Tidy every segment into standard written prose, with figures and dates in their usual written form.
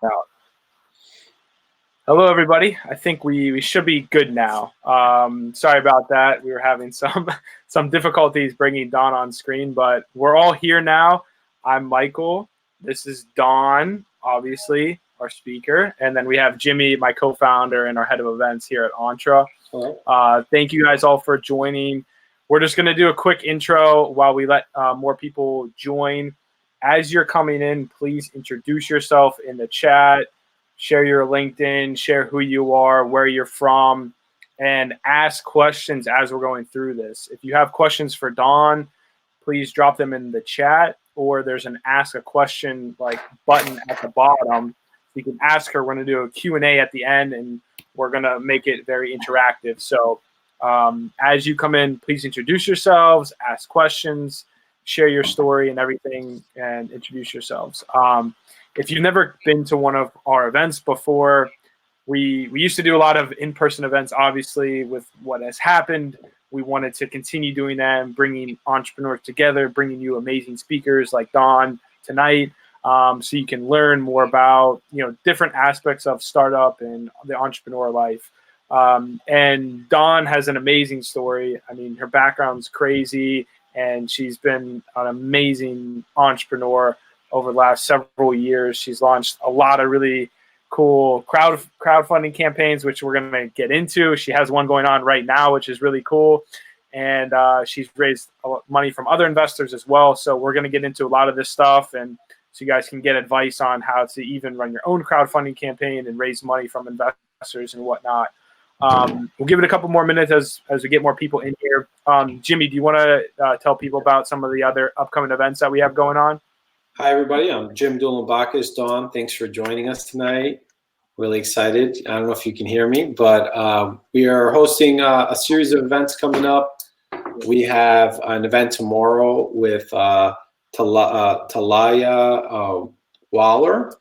Out. Hello, everybody. I think we should be good now. Sorry about that. We were having some difficulties bringing Dawn on screen, but we're all here now. I'm Michael. This is Dawn, obviously, our speaker. And then we have Jimmy, my co-founder and our head of events here at Entre. Thank you guys all for joining. We're just going to do a quick intro while we let more people join. As you're coming in, please introduce yourself in the chat, share your LinkedIn, share who you are, where you're from, and ask questions as we're going through this. If you have questions for Dawn, please drop them in the chat, or there's an ask a question button at the bottom. You can ask her. We're going to do a Q&A at the end, and we're going to make it very interactive. So as you come in, please introduce yourselves, ask questions, share your story and everything, and introduce yourselves. If you've never been to one of our events before, we used to do a lot of in-person events. Obviously, with what has happened, we wanted to continue doing that and bringing entrepreneurs together, bringing you amazing speakers like Dawn tonight, so you can learn more about different aspects of startup and the entrepreneur life. And Dawn has an amazing story. I mean, her background's crazy, and she's been an amazing entrepreneur over the last several years. She's launched a lot of really cool crowdfunding campaigns, which we're going to get into. She has one going on right now, which is really cool. And she's raised money from other investors as well. So we're going to get into a lot of this stuff, and so you guys can get advice on how to even run your own crowdfunding campaign and raise money from investors and whatnot. We'll give it a couple more minutes as we get more people in here. Jimmy, do you want to tell people about some of the other upcoming events that we have going on? Hi, everybody. I'm Jim Doolan-Bacchus. Dawn, thanks for joining us tonight. Really excited. I don't know if you can hear me, but we are hosting a series of events coming up. We have an event tomorrow with Talaya Waller.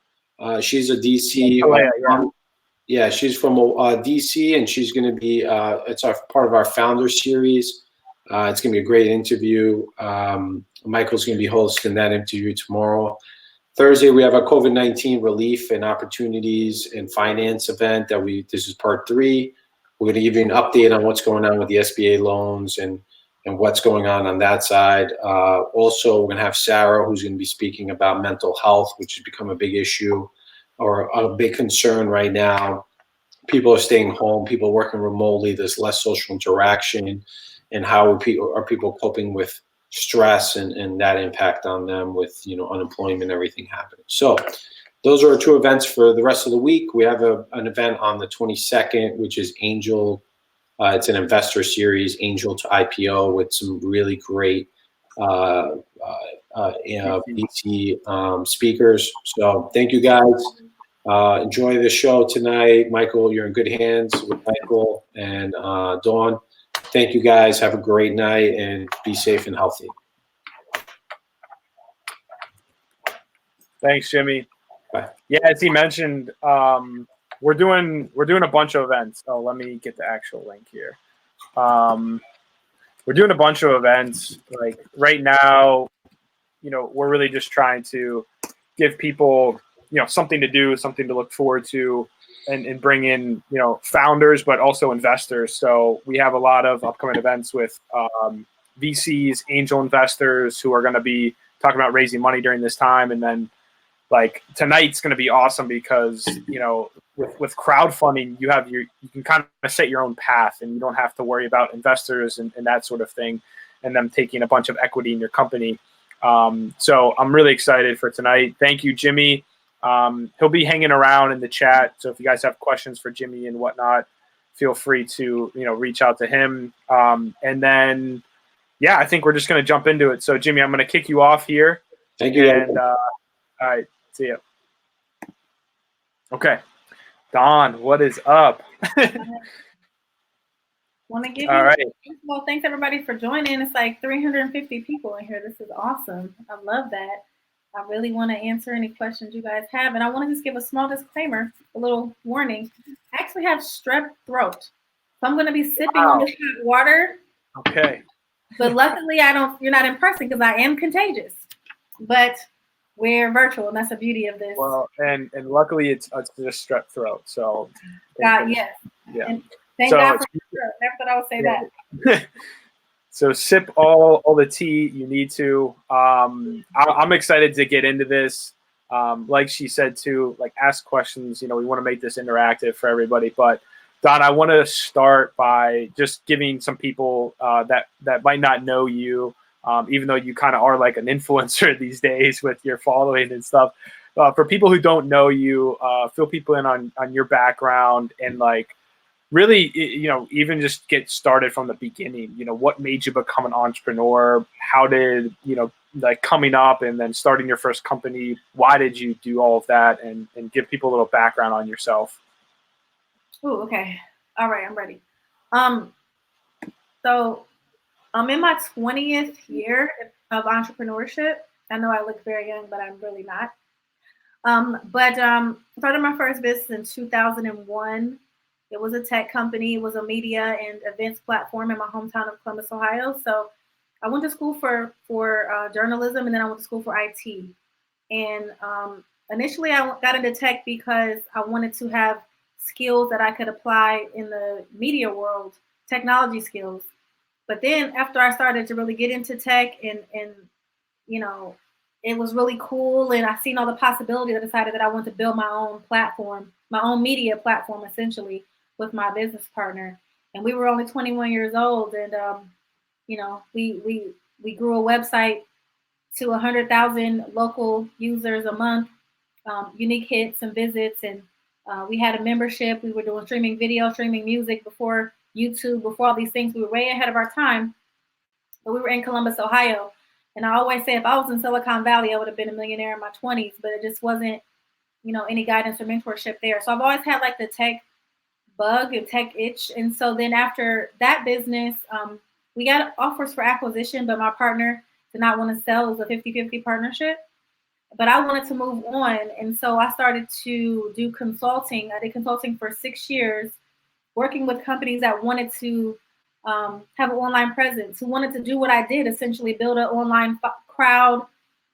She's a DC. Yeah, she's from DC, and she's going to be, it's part of our founder series. It's going to be a great interview. Michael's going to be hosting that interview tomorrow. Thursday, we have a COVID-19 relief and opportunities and finance event this is part 3. We're going to give you an update on what's going on with the SBA loans and what's going on that side. Also, we're going to have Sarah, who's going to be speaking about mental health, which has become a big issue or a big concern right now. People are staying home, people are working remotely, there's less social interaction, and how are people coping with stress and that impact on them with unemployment and everything happening. So those are our 2 events for the rest of the week. We have an event on the 22nd, which is Angel. It's an investor series, Angel to IPO, with some really great VC speakers. So thank you guys. Enjoy the show tonight. Michael, you're in good hands with Michael and Dawn. Thank you guys. Have a great night and be safe and healthy. Thanks, Jimmy. Bye. Yeah, as he mentioned, we're doing a bunch of events. Oh, let me get the actual link here. We're doing a bunch of events. Like right now, we're really just trying to give people something to do, something to look forward to, and bring in founders, but also investors. So we have a lot of upcoming events with VCs, angel investors, who are going to be talking about raising money during this time. And then tonight's going to be awesome because with crowdfunding, you can kind of set your own path, and you don't have to worry about investors and that sort of thing, and them taking a bunch of equity in your company. So I'm really excited for tonight. Thank you, Jimmy. He'll be hanging around in the chat. So if you guys have questions for Jimmy and whatnot, feel free to, reach out to him. And then, yeah, I think we're just going to jump into it. So Jimmy, I'm going to kick you off here. Thank you. And, all right, see you. Okay. Dawn, what is up? Want to give all right. Well, thanks everybody for joining. It's like 350 people in here. This is awesome. I love that. I really want to answer any questions you guys have. And I want to just give a small disclaimer, a little warning. I actually have strep throat. So I'm going to be sipping on this hot water. Okay. But luckily, you're not in person because I am contagious. But we're virtual, and that's the beauty of this. Well, and luckily it's just strep throat. So, God, yes. Yeah. And thank So God for sure. Never thought I would say that. So sip all the tea you need to. I'm excited to get into this. Like she said too, like ask questions. You know, we want to make this interactive for everybody. But Don, I want to start by just giving some people that might not know you, even though you kind of are like an influencer these days with your following and stuff. For people who don't know you, fill people in on your background and like really, you know, even just get started from the beginning. You know, what made you become an entrepreneur? How did, you know, like coming up and then starting your first company, why did you do all of that? And give people a little background on yourself. Oh, okay. All right, I'm ready. So I'm in my 20th year of entrepreneurship. I know I look very young, but I'm really not. Started my first business in 2001. It was a tech company. It was a media and events platform in my hometown of Columbus, Ohio. So I went to school for journalism, and then I went to school for IT. And initially, I got into tech because I wanted to have skills that I could apply in the media world, technology skills. But then after I started to really get into tech and you know, it was really cool and I seen all the possibilities, I decided that I wanted to build my own platform, my own media platform essentially with my business partner. And we were only 21 years old and you know, we grew a website to 100,000 local users a month, unique hits and visits, and we had a membership. We were doing streaming video, streaming music before YouTube, before all these things. We were way ahead of our time, but we were in Columbus, Ohio. And I always say if I was in Silicon Valley, I would have been a millionaire in my 20s, but it just wasn't, you know, any guidance or mentorship there. So I've always had like the tech bug and tech itch. And so then after that business, we got offers for acquisition, but my partner did not want to sell. It was a 50-50 partnership. But I wanted to move on. And so I started to do consulting. I did consulting for 6 years, working with companies that wanted to have an online presence, who wanted to do what I did, essentially build an online crowd,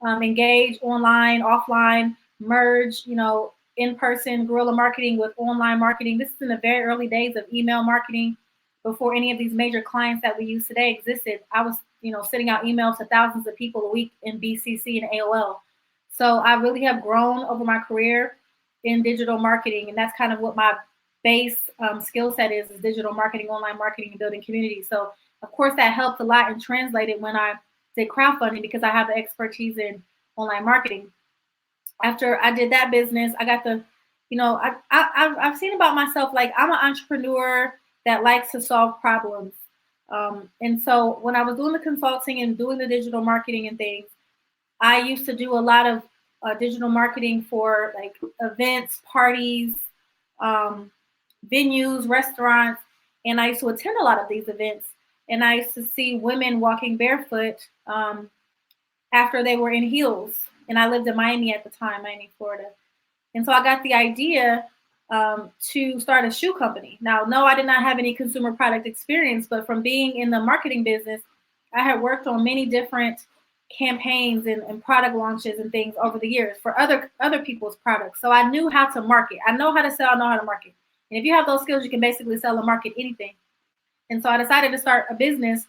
engage online, offline, merge, you know, in-person guerrilla marketing with online marketing. This is in the very early days of email marketing, before any of these major clients that we use today existed. I was, you know, sending out emails to thousands of people a week in BCC and AOL. So I really have grown over my career in digital marketing, and that's kind of what my base skill set is digital marketing, online marketing, and building community. So of course that helped a lot and translated when I did crowdfunding because I have the expertise in online marketing. After I did that business, I got the, you know, I've seen about myself, like I'm an entrepreneur that likes to solve problems. And so when I was doing the consulting and doing the digital marketing and things, I used to do a lot of digital marketing for like events, parties, venues, restaurants, and I used to attend a lot of these events. And I used to see women walking barefoot after they were in heels. And I lived in Miami at the time, Miami, Florida. And so I got the idea to start a shoe company. Now, no, I did not have any consumer product experience, but from being in the marketing business, I had worked on many different campaigns and product launches and things over the years for other people's products. So I knew how to market. I know how to sell, I know how to market. And if you have those skills, you can basically sell and market anything. And so I decided to start a business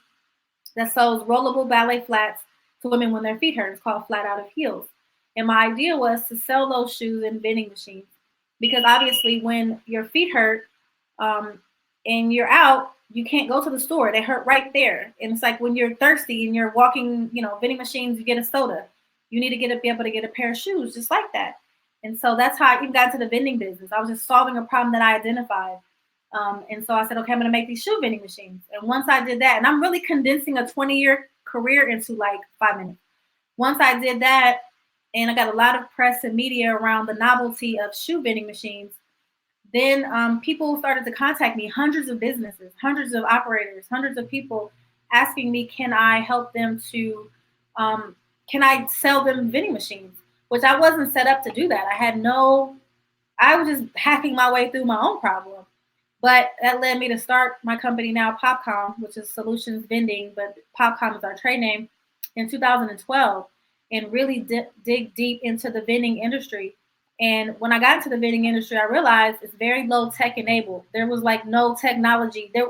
that sells rollable ballet flats to women when their feet hurt. It's called Flat Out of Heels. And my idea was to sell those shoes in vending machines. Because obviously when your feet hurt and you're out, you can't go to the store. They hurt right there. And it's like when you're thirsty and you're walking, you know, vending machines, you get a soda. You need to be able to get a pair of shoes just like that. And so that's how I even got to the vending business. I was just solving a problem that I identified. And so I said, okay, I'm going to make these shoe vending machines. And once I did that, and I'm really condensing a 20-year career into like 5 minutes. Once I did that, and I got a lot of press and media around the novelty of shoe vending machines, then people started to contact me, hundreds of businesses, hundreds of operators, hundreds of people asking me, can I help them to, can I sell them vending machines? Which I wasn't set up to do that. I was just hacking my way through my own problem. But that led me to start my company now, PopCom, which is Solutions Vending, but PopCom is our trade name, in 2012. and really dig deep into the vending industry. And when I got into the vending industry, I realized it's very low tech enabled. There was like no technology. There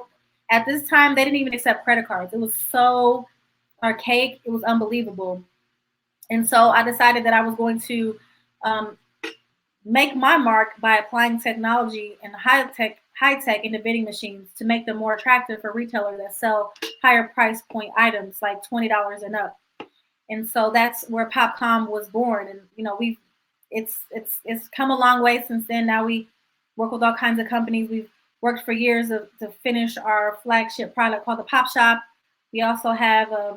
at this time, they didn't even accept credit cards. It was so archaic. It was unbelievable. And so I decided that I was going to make my mark by applying technology and high tech into vending machines to make them more attractive for retailers that sell higher price point items like $20 and up. And so that's where PopCom was born. And it's come a long way since then. Now we work with all kinds of companies. We've worked for years to finish our flagship product called the Pop Shop. We also have a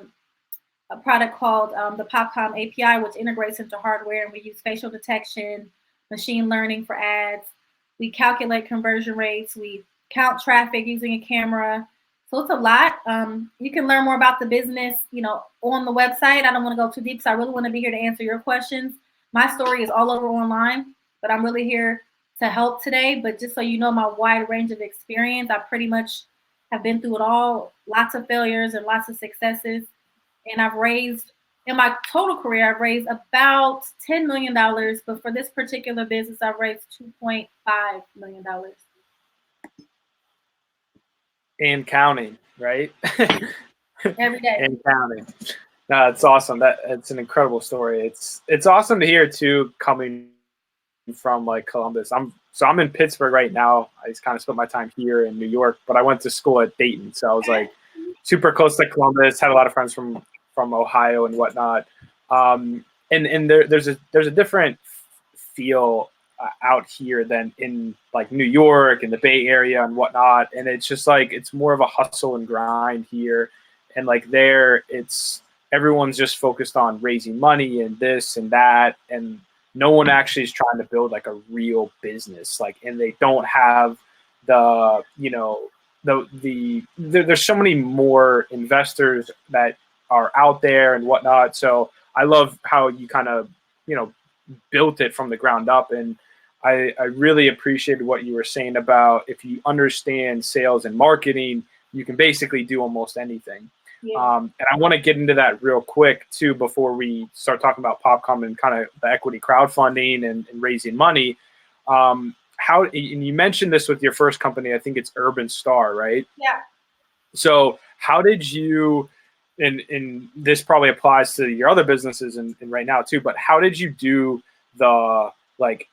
product called the PopCom API, which integrates into hardware, and we use facial detection, machine learning for ads. We calculate conversion rates. We count traffic using a camera. So it's a lot. You can learn more about the business, on the website. I don't want to go too deep, so I really want to be here to answer your questions. My story is all over online, but I'm really here to help today. But just so you know my wide range of experience, I pretty much have been through it all, lots of failures and lots of successes. And in my total career, I've raised about $10 million. But for this particular business, I've raised $2.5 million. And counting, right? Every day. And counting. No, it's awesome. It's an incredible story. It's awesome to hear too, coming from like Columbus. I'm in Pittsburgh right now. I just kind of spent my time here in New York, but I went to school at Dayton, so I was like super close to Columbus. Had a lot of friends from Ohio and whatnot. And there's a different feel out here than in like New York and the Bay Area and whatnot. And it's just like, it's more of a hustle and grind here. And like there, everyone's just focused on raising money and this and that. And no one actually is trying to build like a real business. And they don't have there's so many more investors that are out there and whatnot. So I love how you kind of, built it from the ground up. And I really appreciated what you were saying about if you understand sales and marketing, you can basically do almost anything. Yeah. And I want to get into that real quick too, before we start talking about PopCom and kind of the equity crowdfunding and raising money. And you mentioned this with your first company, I think it's Urban Star, right? Yeah. So how did you, and this probably applies to your other businesses and right now too, but how did you do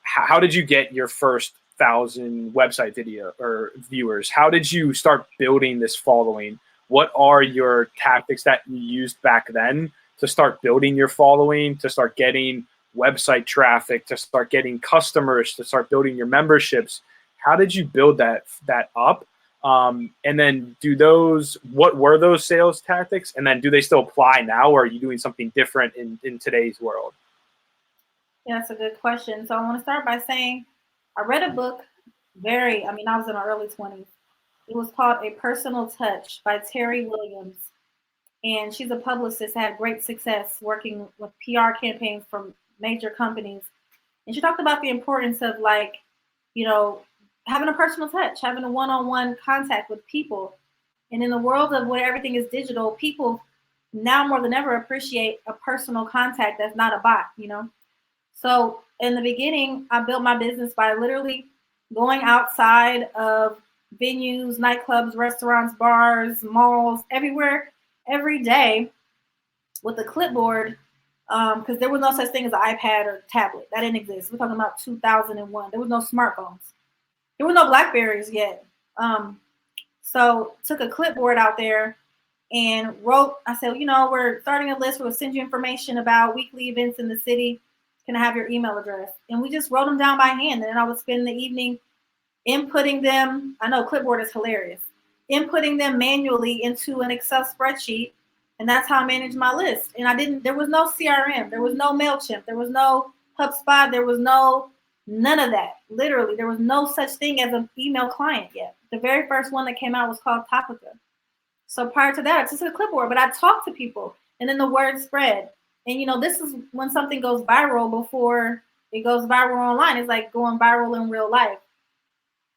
how did you get your first 1,000 website video or viewers? How did you start building this following? What are your tactics that you used back then to start building your following, to start getting website traffic, to start getting customers, to start building your memberships? How did you build that up? And then what were those sales tactics? And then do they still apply now, or are you doing something different in today's world? Yeah, that's a good question. So I want to start by saying I read a book I was in my early 20s. It was called A Personal Touch by Terry Williams. And she's a publicist, had great success working with PR campaigns from major companies. And she talked about the importance of having a personal touch, having a one-on-one contact with people. And in the world of where everything is digital, people now more than ever appreciate a personal contact that's not a bot, So in the beginning, I built my business by literally going outside of venues, nightclubs, restaurants, bars, malls, everywhere, every day with a clipboard, because there was no such thing as an iPad or tablet. That didn't exist. We're talking about 2001. There was no smartphones. There were no Blackberries yet. So took a clipboard out there and wrote, I said, we're starting a list. We'll send you information about weekly events in the city. Can I have your email address? And we just wrote them down by hand. And then I would spend the evening inputting them. I know clipboard is hilarious. Inputting them manually into an Excel spreadsheet. And that's how I managed my list. And there was no CRM. There was no MailChimp. There was no HubSpot. There was none of that. Literally, there was no such thing as an email client yet. The very first one that came out was called Topica. So prior to that, I just took a clipboard, but I talked to people and then the word spread. And this is when something goes viral before it goes viral online. It's like going viral in real life.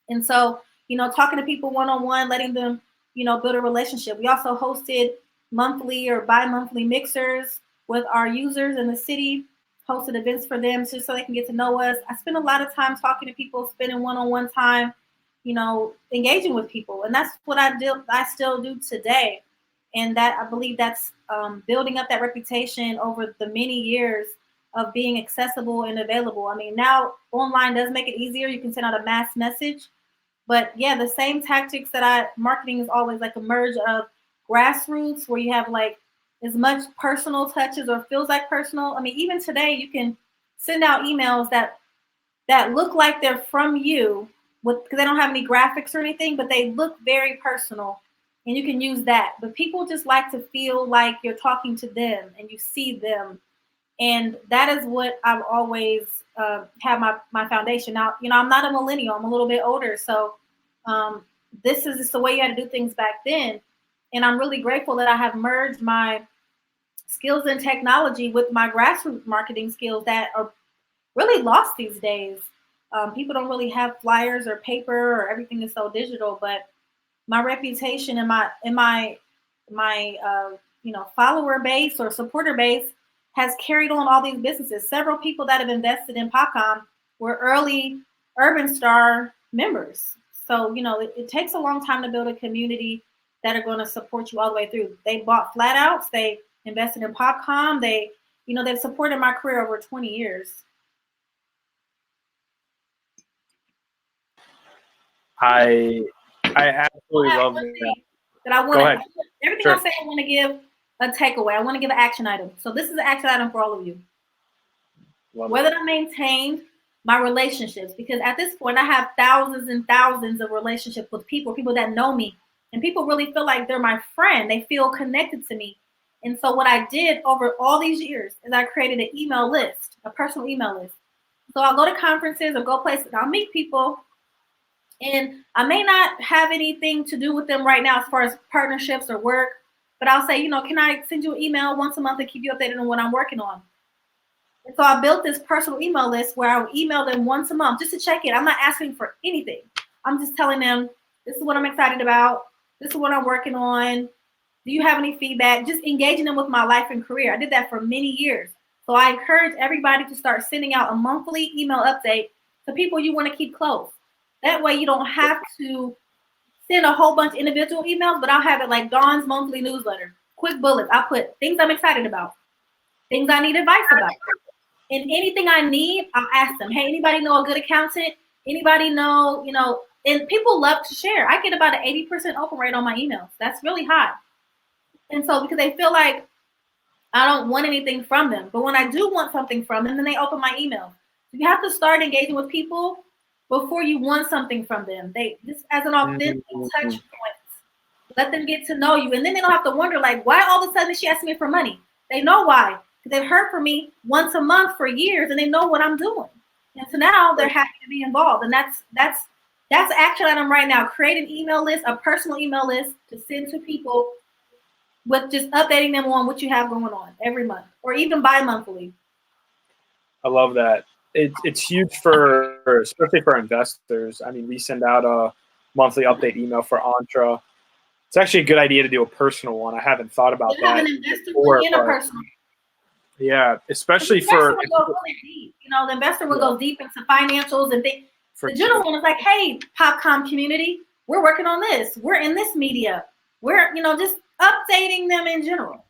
And so, talking to people one-on-one, letting them, build a relationship. We also hosted monthly or bi-monthly mixers with our users in the city, hosted events for them just so they can get to know us. I spend a lot of time talking to people, spending one-on-one time, engaging with people. And that's what I still do today. And that I believe that's building up that reputation over the many years of being accessible and available. I mean, now online does make it easier. You can send out a mass message. But yeah, the same tactics marketing is always like a merge of grassroots where you have like as much personal touches or feels like personal. I mean, even today you can send out emails that look like they're from you because they don't have any graphics or anything, but they look very personal. And you can use that. But people just like to feel like you're talking to them and you see them. And that is what I've always had my foundation. Now, I'm not a millennial. I'm a little bit older. So this is just the way you had to do things back then. And I'm really grateful that I have merged my skills in technology with my grassroots marketing skills that are really lost these days. People don't really have flyers or paper, or everything is so digital. But my reputation and my follower base or supporter base has carried on all these businesses. Several people that have invested in PopCom were early Urban Star members. So, it takes a long time to build a community that are going to support you all the way through. They bought flat outs. They invested in PopCom. They've supported my career over 20 years. I absolutely love that. I want Go ahead. Everything Sure. I say, I want to give a takeaway. I want to give an action item. So this is an action item for all of you. Whether I maintained my relationships, because at this point I have thousands and thousands of relationships with people that know me, and people really feel like they're my friend. They feel connected to me. And so what I did over all these years is I created an email list, a personal email list. So I'll go to conferences or go places. I'll meet people, and I may not have anything to do with them right now as far as partnerships or work, but I'll say, can I send you an email once a month and keep you updated on what I'm working on? And so I built this personal email list where I would email them once a month just to check in. I'm not asking for anything. I'm just telling them, this is what I'm excited about. This is what I'm working on. Do you have any feedback? Just engaging them with my life and career. I did that for many years. So I encourage everybody to start sending out a monthly email update to people you want to keep close. That way you don't have to send a whole bunch of individual emails, but I'll have it like Dawn's monthly newsletter. Quick bullets. I'll put things I'm excited about, things I need advice about. And anything I need, I'll ask them. Hey, anybody know a good accountant? Anybody know, and people love to share. I get about an 80% open rate on my emails. That's really high. And so because they feel like I don't want anything from them. But when I do want something from them, then they open my email. So you have to start engaging with people before you want something from them. They just as an authentic touch point. Let them get to know you. And then they don't have to wonder, like, why all of a sudden she asked me for money? They know why. Because they've heard from me once a month for years, and they know what I'm doing. And so now they're happy to be involved. And that's action item right now. Create an email list, a personal email list to send to people with just updating them on what you have going on every month or even bi-monthly. I love that. It's huge especially for investors. I mean, we send out a monthly update email for Entre. It's actually a good idea to do a personal one. I haven't thought about that. Have an investor one and a personal. Yeah, especially the investor would go really deep. The investor would go deep into financials and things. The general one is like, hey, PopCom community, we're working on this. We're in this media. We're, just updating them in general.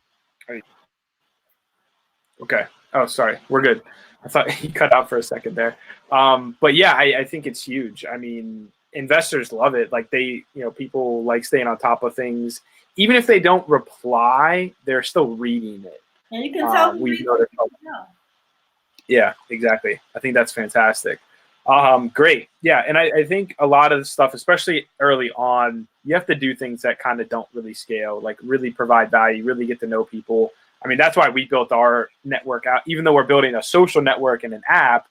Okay. Oh, sorry. We're good. I thought you cut out for a second there. But yeah, I think it's huge. I mean, investors love it. Like people like staying on top of things. Even if they don't reply, they're still reading it. And you can tell Yeah, exactly. I think that's fantastic. Great. Yeah, and I think a lot of the stuff, especially early on, you have to do things that kind of don't really scale, like really provide value, really get to know people. I mean, that's why we built our network out. Even though we're building a social network and an app,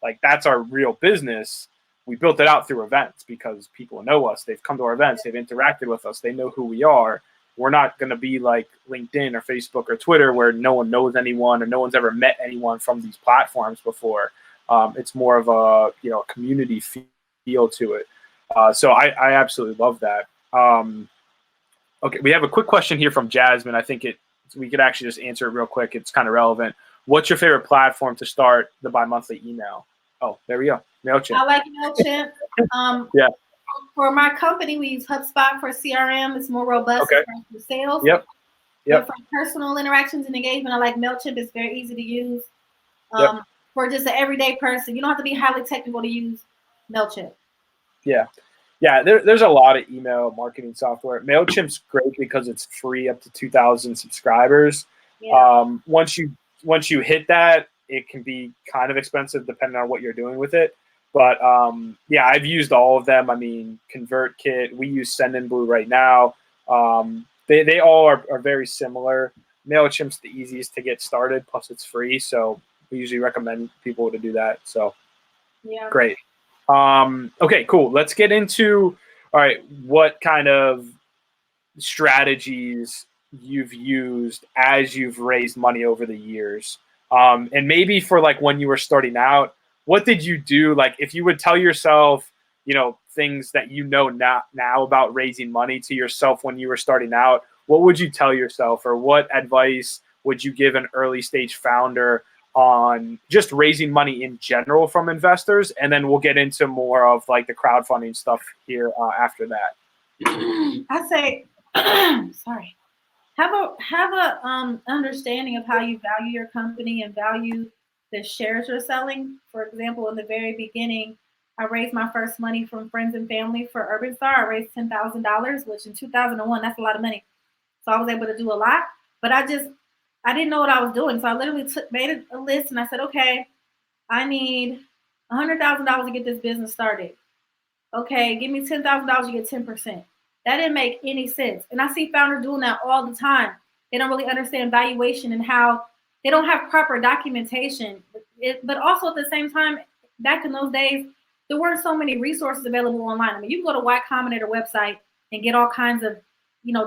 like that's our real business. We built it out through events because people know us. They've come to our events. They've interacted with us. They know who we are. We're not going to be like LinkedIn or Facebook or Twitter where no one knows anyone or no one's ever met anyone from these platforms before. It's more of a community feel to it. So I absolutely love that. Okay, we have a quick question here from Jasmine. I think it's we could actually just answer it real quick. It's kind of relevant. What's your favorite platform to start the bi-monthly email? Oh, there we go. MailChimp. I like MailChimp. Yeah. For my company, we use HubSpot for CRM. It's more robust for sales. Yep. But for personal interactions and engagement, I like MailChimp. It's very easy to use. For just an everyday person, you don't have to be highly technical to use MailChimp. Yeah. There's a lot of email marketing software. MailChimp's great because it's free up to 2,000 subscribers. Yeah. Once you hit that, it can be kind of expensive depending on what you're doing with it. But I've used all of them. I mean, ConvertKit. We use Sendinblue right now. They all are very similar. MailChimp's the easiest to get started. Plus, it's free, so we usually recommend people to do that. So, great. Okay, cool. Let's get into, all right, what kind of strategies you've used as you've raised money over the years. And maybe for like when you were starting out, what did you do? Like if you would tell yourself, things that now about raising money to yourself when you were starting out, what would you tell yourself, or what advice would you give an early stage founder on just raising money in general from investors? And then we'll get into more of like the crowdfunding stuff here after that. I say, sorry, have a understanding of how you value your company and value the shares you're selling. For example, in the very beginning, I raised my first money from friends and family for Urban Star. I raised $10,000, which in 2001, that's a lot of money. So I was able to do a lot, but I didn't know what I was doing. So I literally made a list and I said, okay, I need $100,000 to get this business started. Okay, give me $10,000, you get 10%. That didn't make any sense. And I see founders doing that all the time. They don't really understand valuation and how they don't have proper documentation. But also at the same time, back in those days, there weren't so many resources available online. I mean, you can go to Y Combinator website and get all kinds of,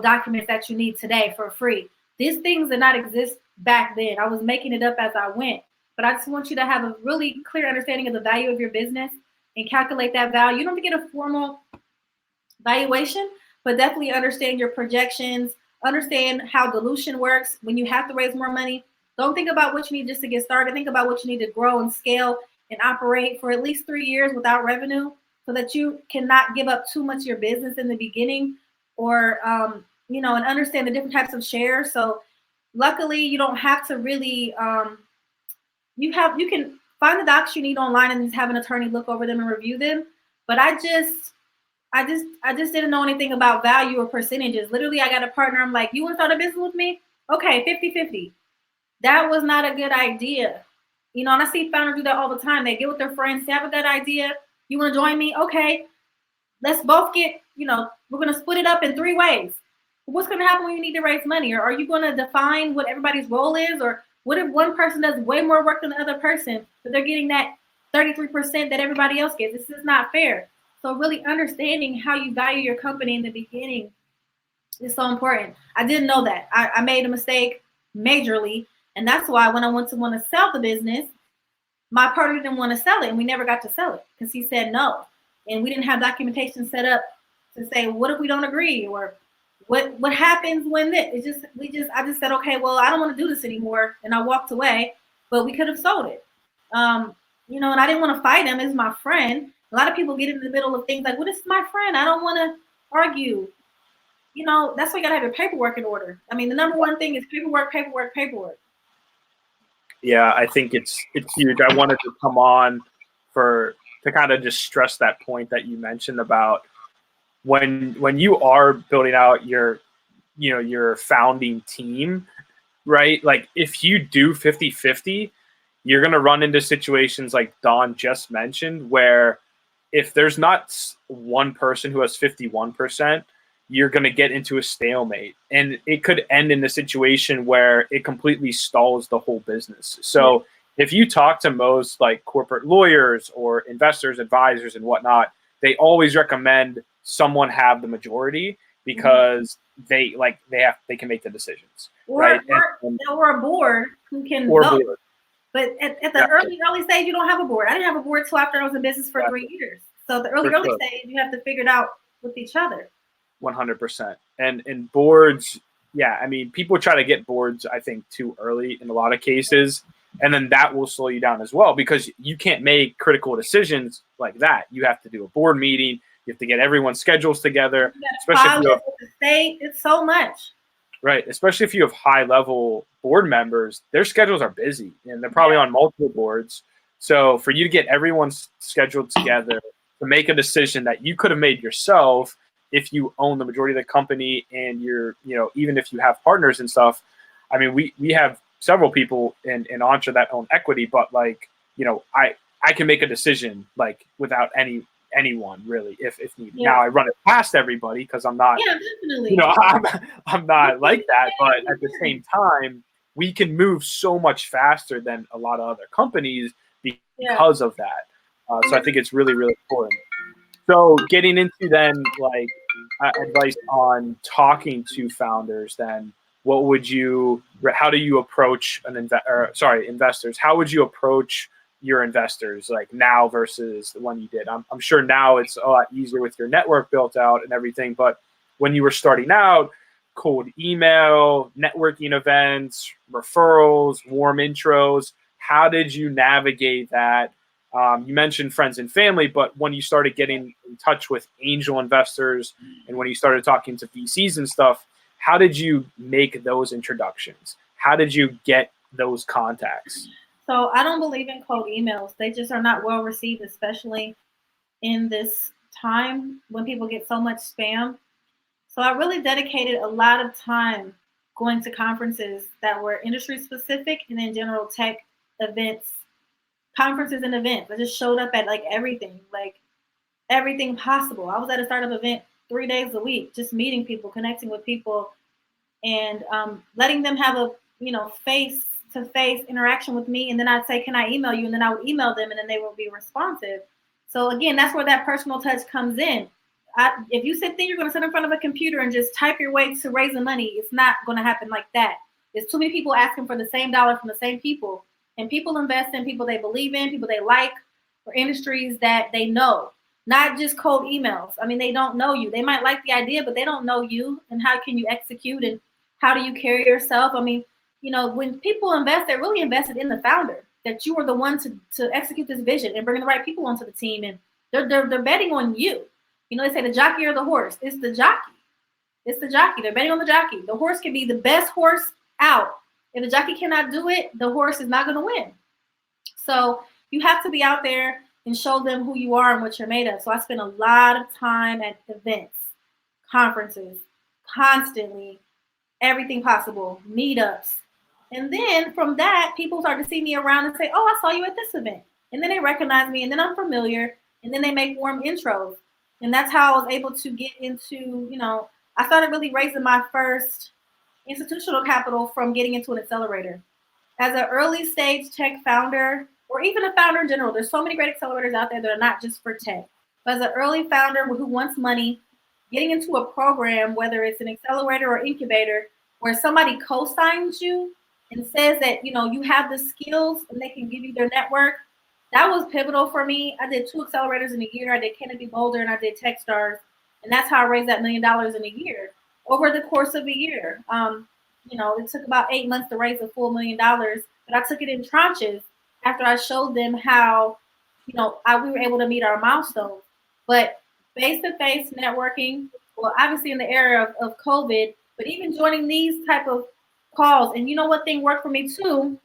documents that you need today for free. These things did not exist back then. I was making it up as I went. But I just want you to have a really clear understanding of the value of your business and calculate that value. You don't have to get a formal valuation, but definitely understand your projections, understand how dilution works when you have to raise more money. Don't think about what you need just to get started. Think about what you need to grow and scale and operate for at least 3 years without revenue so that you cannot give up too much of your business in the beginning or, and understand the different types of shares. So luckily you don't have to really, you can find the docs you need online and just have an attorney look over them and review them. But I just didn't know anything about value or percentages. Literally, I got a partner. I'm like, you want to start a business with me? Okay, 50-50. That was not a good idea. And I see founders do that all the time. They get with their friends, they have a good idea. You want to join me? Okay, let's both get, we're going to split it up in 3 ways. What's going to happen when you need to raise money? Or are you going to define what everybody's role is? Or what if one person does way more work than the other person, but they're getting that 33% that everybody else gets? This is not fair. So really understanding how you value your company in the beginning is so important. I didn't know that. I made a mistake majorly. And that's why when I want to sell the business, my partner didn't want to sell it. And we never got to sell it because he said no. And we didn't have documentation set up to say, what if we don't agree? Or what happens when this? I just said, okay, well, I don't want to do this anymore. And I walked away, but we could have sold it. And I didn't want to fight him as my friend. A lot of people get in the middle of things like, well, this is my friend. I don't want to argue. That's why you got to have your paperwork in order. I mean, the number one thing is paperwork. Yeah, I think it's huge. I wanted to come on to kind of just stress that point that you mentioned about when you are building out your founding team, right? Like if you do 50-50, you're going to run into situations like Don just mentioned, where if there's not one person who has 51%, you're going to get into a stalemate, and it could end in a situation where it completely stalls the whole business. So if you talk to most like corporate lawyers or investors, advisors and whatnot, they always recommend someone have the majority because they can make the decisions, right? Or a board who can vote. But at the early stage, you don't have a board. I didn't have a board till after I was in business for 3 years. So the early stage, you have to figure it out with each other. 100%. And boards, yeah, I mean, people try to get boards, I think, too early in a lot of cases. And then that will slow you down as well, because you can't make critical decisions like that. You have to do a board meeting. You have to get everyone's schedules together, especially if you have, the state. It's so much. right, especially if you have high-level board members, their schedules are busy, and they're probably on multiple boards. So for you to get everyone's scheduled together to make a decision that you could have made yourself if you own the majority of the company, and you're, even if you have partners and stuff. I mean, we have several people in Entre that own equity, but I can make a decision like without anyone really if needed. Yeah. Now I run it past everybody because I'm not, definitely. I'm not like that. But at the same time, we can move so much faster than a lot of other companies because of that. So I think it's really, really important. So getting into then advice on talking to founders, then how do you approach investors? How would you approach your investors like now versus the one you did? I'm sure now it's a lot easier with your network built out and everything, but when you were starting out, cold email, networking events, referrals, warm intros, how did you navigate that? You mentioned friends and family, but when you started getting in touch with angel investors and when you started talking to VCs and stuff, how did you make those introductions? How did you get those contacts? So I don't believe in cold emails. They just are not well received, especially in this time when people get so much spam. So I really dedicated a lot of time going to conferences that were industry specific and then general tech events, conferences and events. I just showed up at everything possible. I was at a startup event 3 days a week, just meeting people, connecting with people, and letting them have a face-to-face interaction with me. And then I'd say, "Can I email you?" And then I would email them, and then they would be responsive. So again, that's where that personal touch comes in. If you sit there, you're going to sit in front of a computer and just type your way to raising money. It's not going to happen like that. There's too many people asking for the same dollar from the same people. And people invest in people they believe in, people they like, or industries that they know, not just cold emails. I mean, they don't know you. They might like the idea, but they don't know you. And how can you execute, and how do you carry yourself? I mean, when people invest, they're really invested in the founder, that you are the one to execute this vision and bring the right people onto the team. And they're betting on you. They say the jockey or the horse. It's the jockey. It's the jockey. They're betting on the jockey. The horse can be the best horse out. If the jockey cannot do it, the horse is not going to win. So you have to be out there and show them who you are and what you're made of. So I spend a lot of time at events, conferences, constantly, everything possible, meetups. And then from that, people start to see me around and say, "Oh, I saw you at this event." And then they recognize me, and then I'm familiar, and then they make warm intros. And that's how I was able to get into, I started really raising my first institutional capital from getting into an accelerator. As an early stage tech founder, or even a founder in general, there's so many great accelerators out there that are not just for tech. But as an early founder who wants money, getting into a program, whether it's an accelerator or incubator, where somebody co-signs you and says that, you have the skills and they can give you their network, that was pivotal for me. I did 2 accelerators in a year. I did Kennedy Boulder and I did Techstars. And that's how I raised that $1 million in a year over the course of a year. It took about 8 months to raise a full $1 million, but I took it in tranches after I showed them how, we were able to meet our milestones. But face-to-face networking, well, obviously in the era of COVID, but even joining these type of calls. And what thing worked for me too,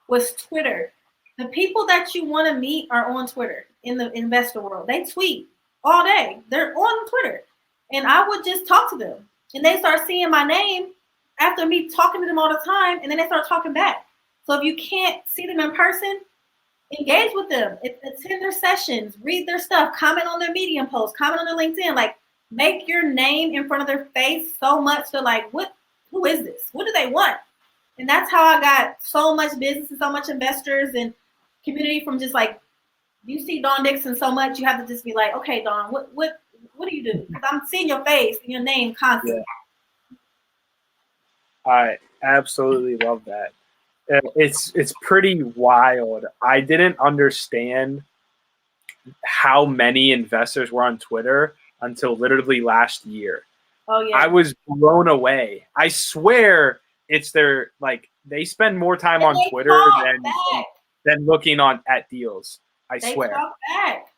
was Twitter. The people that you want to meet are on Twitter in the investor world. They tweet all day. They're on Twitter. And I would just talk to them. And they start seeing my name after me talking to them all the time. And then they start talking back. So if you can't see them in person, engage with them. Attend their sessions. Read their stuff. Comment on their Medium posts. Comment on their LinkedIn. Make your name in front of their face so much to who is this? What do they want? And that's how I got so much business and so much investors and community from just you see Dawn Dickson so much, you have to just be like, "Okay, Dawn, what do you do?" Because I'm seeing your face and your name constantly. Yeah. I absolutely love that. It's pretty wild. I didn't understand how many investors were on Twitter until literally last year. Oh yeah. I was blown away. I swear it's their, like, they spend more time on Twitter than looking at deals. I swear. Talk back.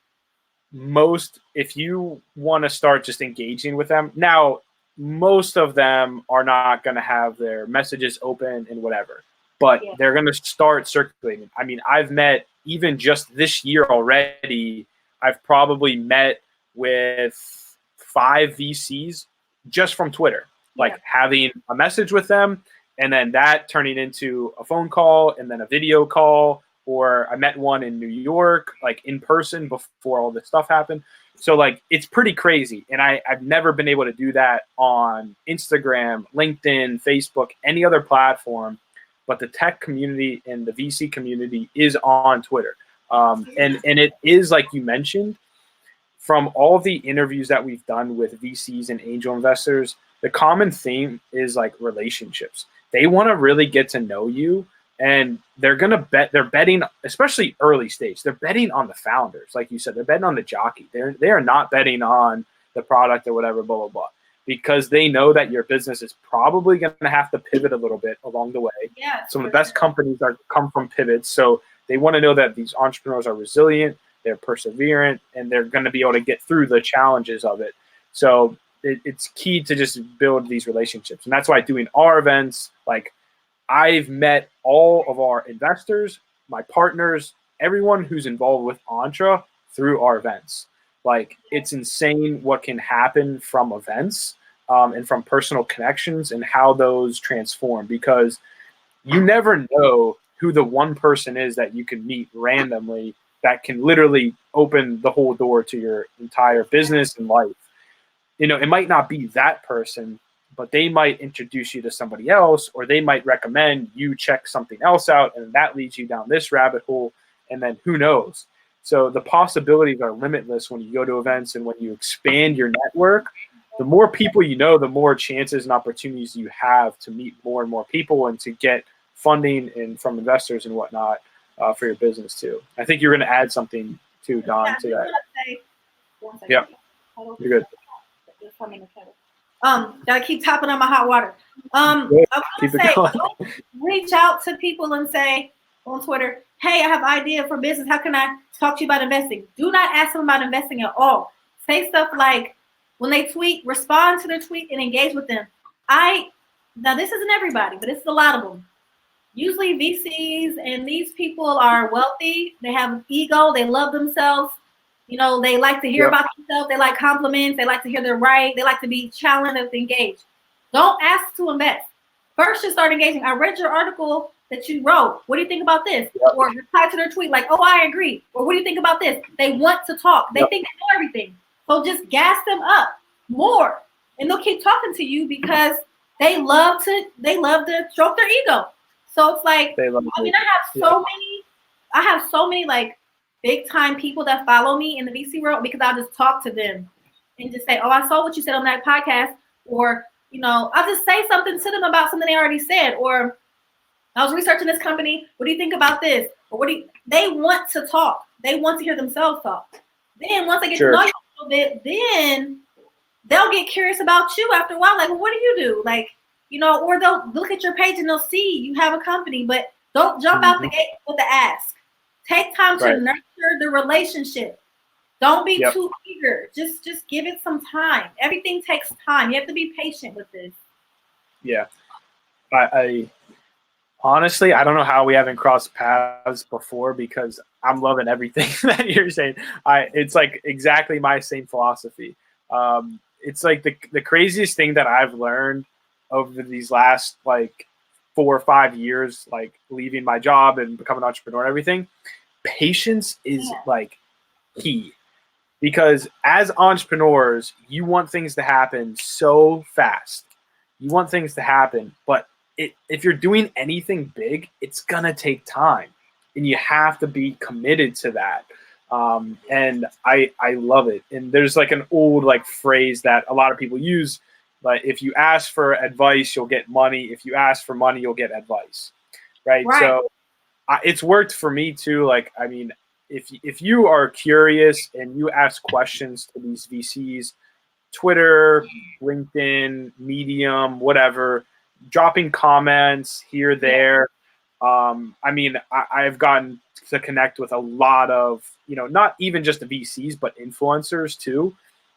If you want to start just engaging with them now, most of them are not going to have their messages open and whatever, but they're going to start circulating. I mean, I've met, even just this year already, I've probably met with 5 VCs just from Twitter, like having a message with them and then that turning into a phone call and then a video call. Or I met one in New York, like in person before all this stuff happened. So like, it's pretty crazy. And I've never been able to do that on Instagram, LinkedIn, Facebook, any other platform. But the tech community and the VC community is on Twitter. And it is, like you mentioned, from all the interviews that we've done with VCs and angel investors, the common theme is like relationships. They want to really get to know you. And they're betting, especially early stage, they're betting on the founders. Like you said, they're betting on the jockey. They are not betting on the product or whatever, blah, blah, blah. Because they know that your business is probably going to have to pivot a little bit along the way. Yeah, some of the best companies come from pivots. So they want to know that these entrepreneurs are resilient, they're perseverant, and they're going to be able to get through the challenges of it. So it's key to just build these relationships. And that's why doing our events, like, I've met all of our investors, my partners, everyone who's involved with Entre through our events. Like, it's insane what can happen from events and from personal connections and how those transform, because you never know who the one person is that you can meet randomly that can literally open the whole door to your entire business and life. You know, it might not be that person, but they might introduce you to somebody else, or they might recommend you check something else out, and that leads you down this rabbit hole, and then who knows? So the possibilities are limitless when you go to events, and when you expand your network, the more people you know, the more chances and opportunities you have to meet more and more people and to get funding and from investors and whatnot for your business too. I think you're going to add something too, Don, to that. Yeah, you're good. Gotta keep topping on my hot water. I want to say, don't reach out to people and say on Twitter, hey, I have an idea for business. How can I talk to you about investing? Do not ask them about investing at all. Say stuff like, when they tweet, respond to their tweet and engage with them. Now this isn't everybody, but it's a lot of them. Usually VCs and these people are wealthy. They have an ego. They love themselves. You know, they like to hear about themselves. They like compliments. They like to hear they're right. They like to be challenged and engaged. Don't ask to invest. First, just start engaging. I read your article that you wrote. What do you think about this? Or reply to their tweet like, oh, I agree. Or what do you think about this? They want to talk. They think they know everything. So just gas them up more. And they'll keep talking to you because they love to stroke their ego. So it's like, I have so many like big time people that follow me in the VC world because I'll just talk to them and just say, oh, I saw what you said on that podcast. Or, you know, I'll just say something to them about something they already said. Or I was researching this company. What do you think about this? Or they want to talk. They want to hear themselves talk. Then once they get to know you a little bit, then they'll get curious about you after a while. Like, well, what do you do? Like, you know, or they'll look at your page and they'll see you have a company, but don't jump out the gate with the ask. Take time to nurture the relationship. Don't be too eager. Just give it some time. Everything takes time. You have to be patient with this. Yeah. I honestly, I don't know how we haven't crossed paths before, because I'm loving everything that you're saying. It's like exactly my same philosophy. It's like the craziest thing that I've learned over these last like 4 or 5 years, like leaving my job and becoming an entrepreneur and everything. Patience is like key, because as entrepreneurs, you want things to happen so fast. You want things to happen, but if you're doing anything big, it's gonna take time, and you have to be committed to that. And I love it. And there's like an old like phrase that a lot of people use, like, if you ask for advice, you'll get money. If you ask for money, you'll get advice, right? So it's worked for me too. Like, I mean, if you are curious and you ask questions to these VCs, Twitter, LinkedIn, Medium, whatever, dropping comments here, there. I mean, I've gotten to connect with a lot of, not even just the VCs, but influencers too.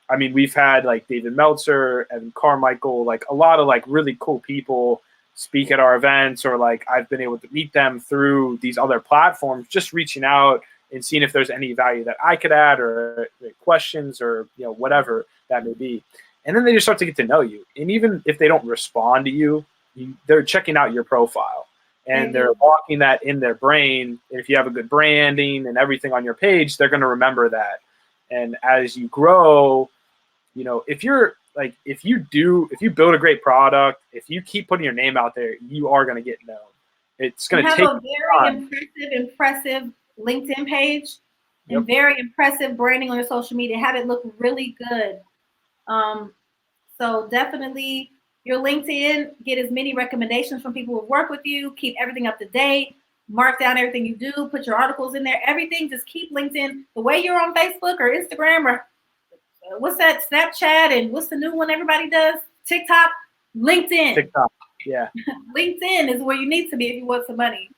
I mean, we've had like David Meltzer, Evan Carmichael, like a lot of like really cool people speak at our events, or like I've been able to meet them through these other platforms, just reaching out and seeing if there's any value that I could add, or questions, or whatever that may be. And then they just start to get to know you. And even if they don't respond to you, they're checking out your profile. And they're locking that in their brain. And if you have a good branding and everything on your page, they're going to remember that. And as you grow, if you build a great product, if you keep putting your name out there, you are going to get known. It's going to take a very impressive LinkedIn page and very impressive branding on your social media. Have it look really good. So definitely your LinkedIn, get as many recommendations from people who work with you, keep everything up to date, mark down everything you do, put your articles in there, everything. Just keep LinkedIn the way you're on Facebook or Instagram, or what's that, Snapchat, and what's the new one everybody does? TikTok, LinkedIn. TikTok, yeah. LinkedIn is where you need to be if you want some money.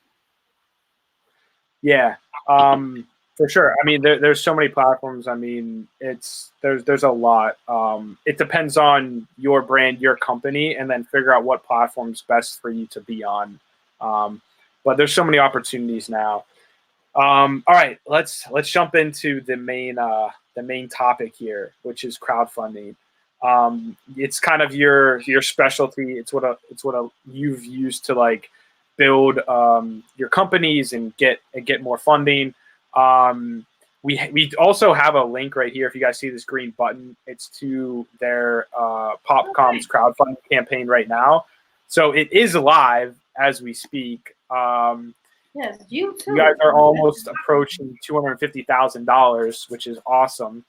Yeah, for sure. I mean, there's so many platforms. I mean, there's a lot. It depends on your brand, your company, and then figure out what platform's best for you to be on. But there's so many opportunities now. All right, let's jump into the main topic here, which is crowdfunding. It's kind of your specialty. It's what you've used to like build your companies and get more funding. We also have a link right here. If you guys see this green button, it's to their PopCom's crowdfunding campaign right now. So it is live as we speak. Yes, you too. You guys are almost approaching $250,000, which is awesome.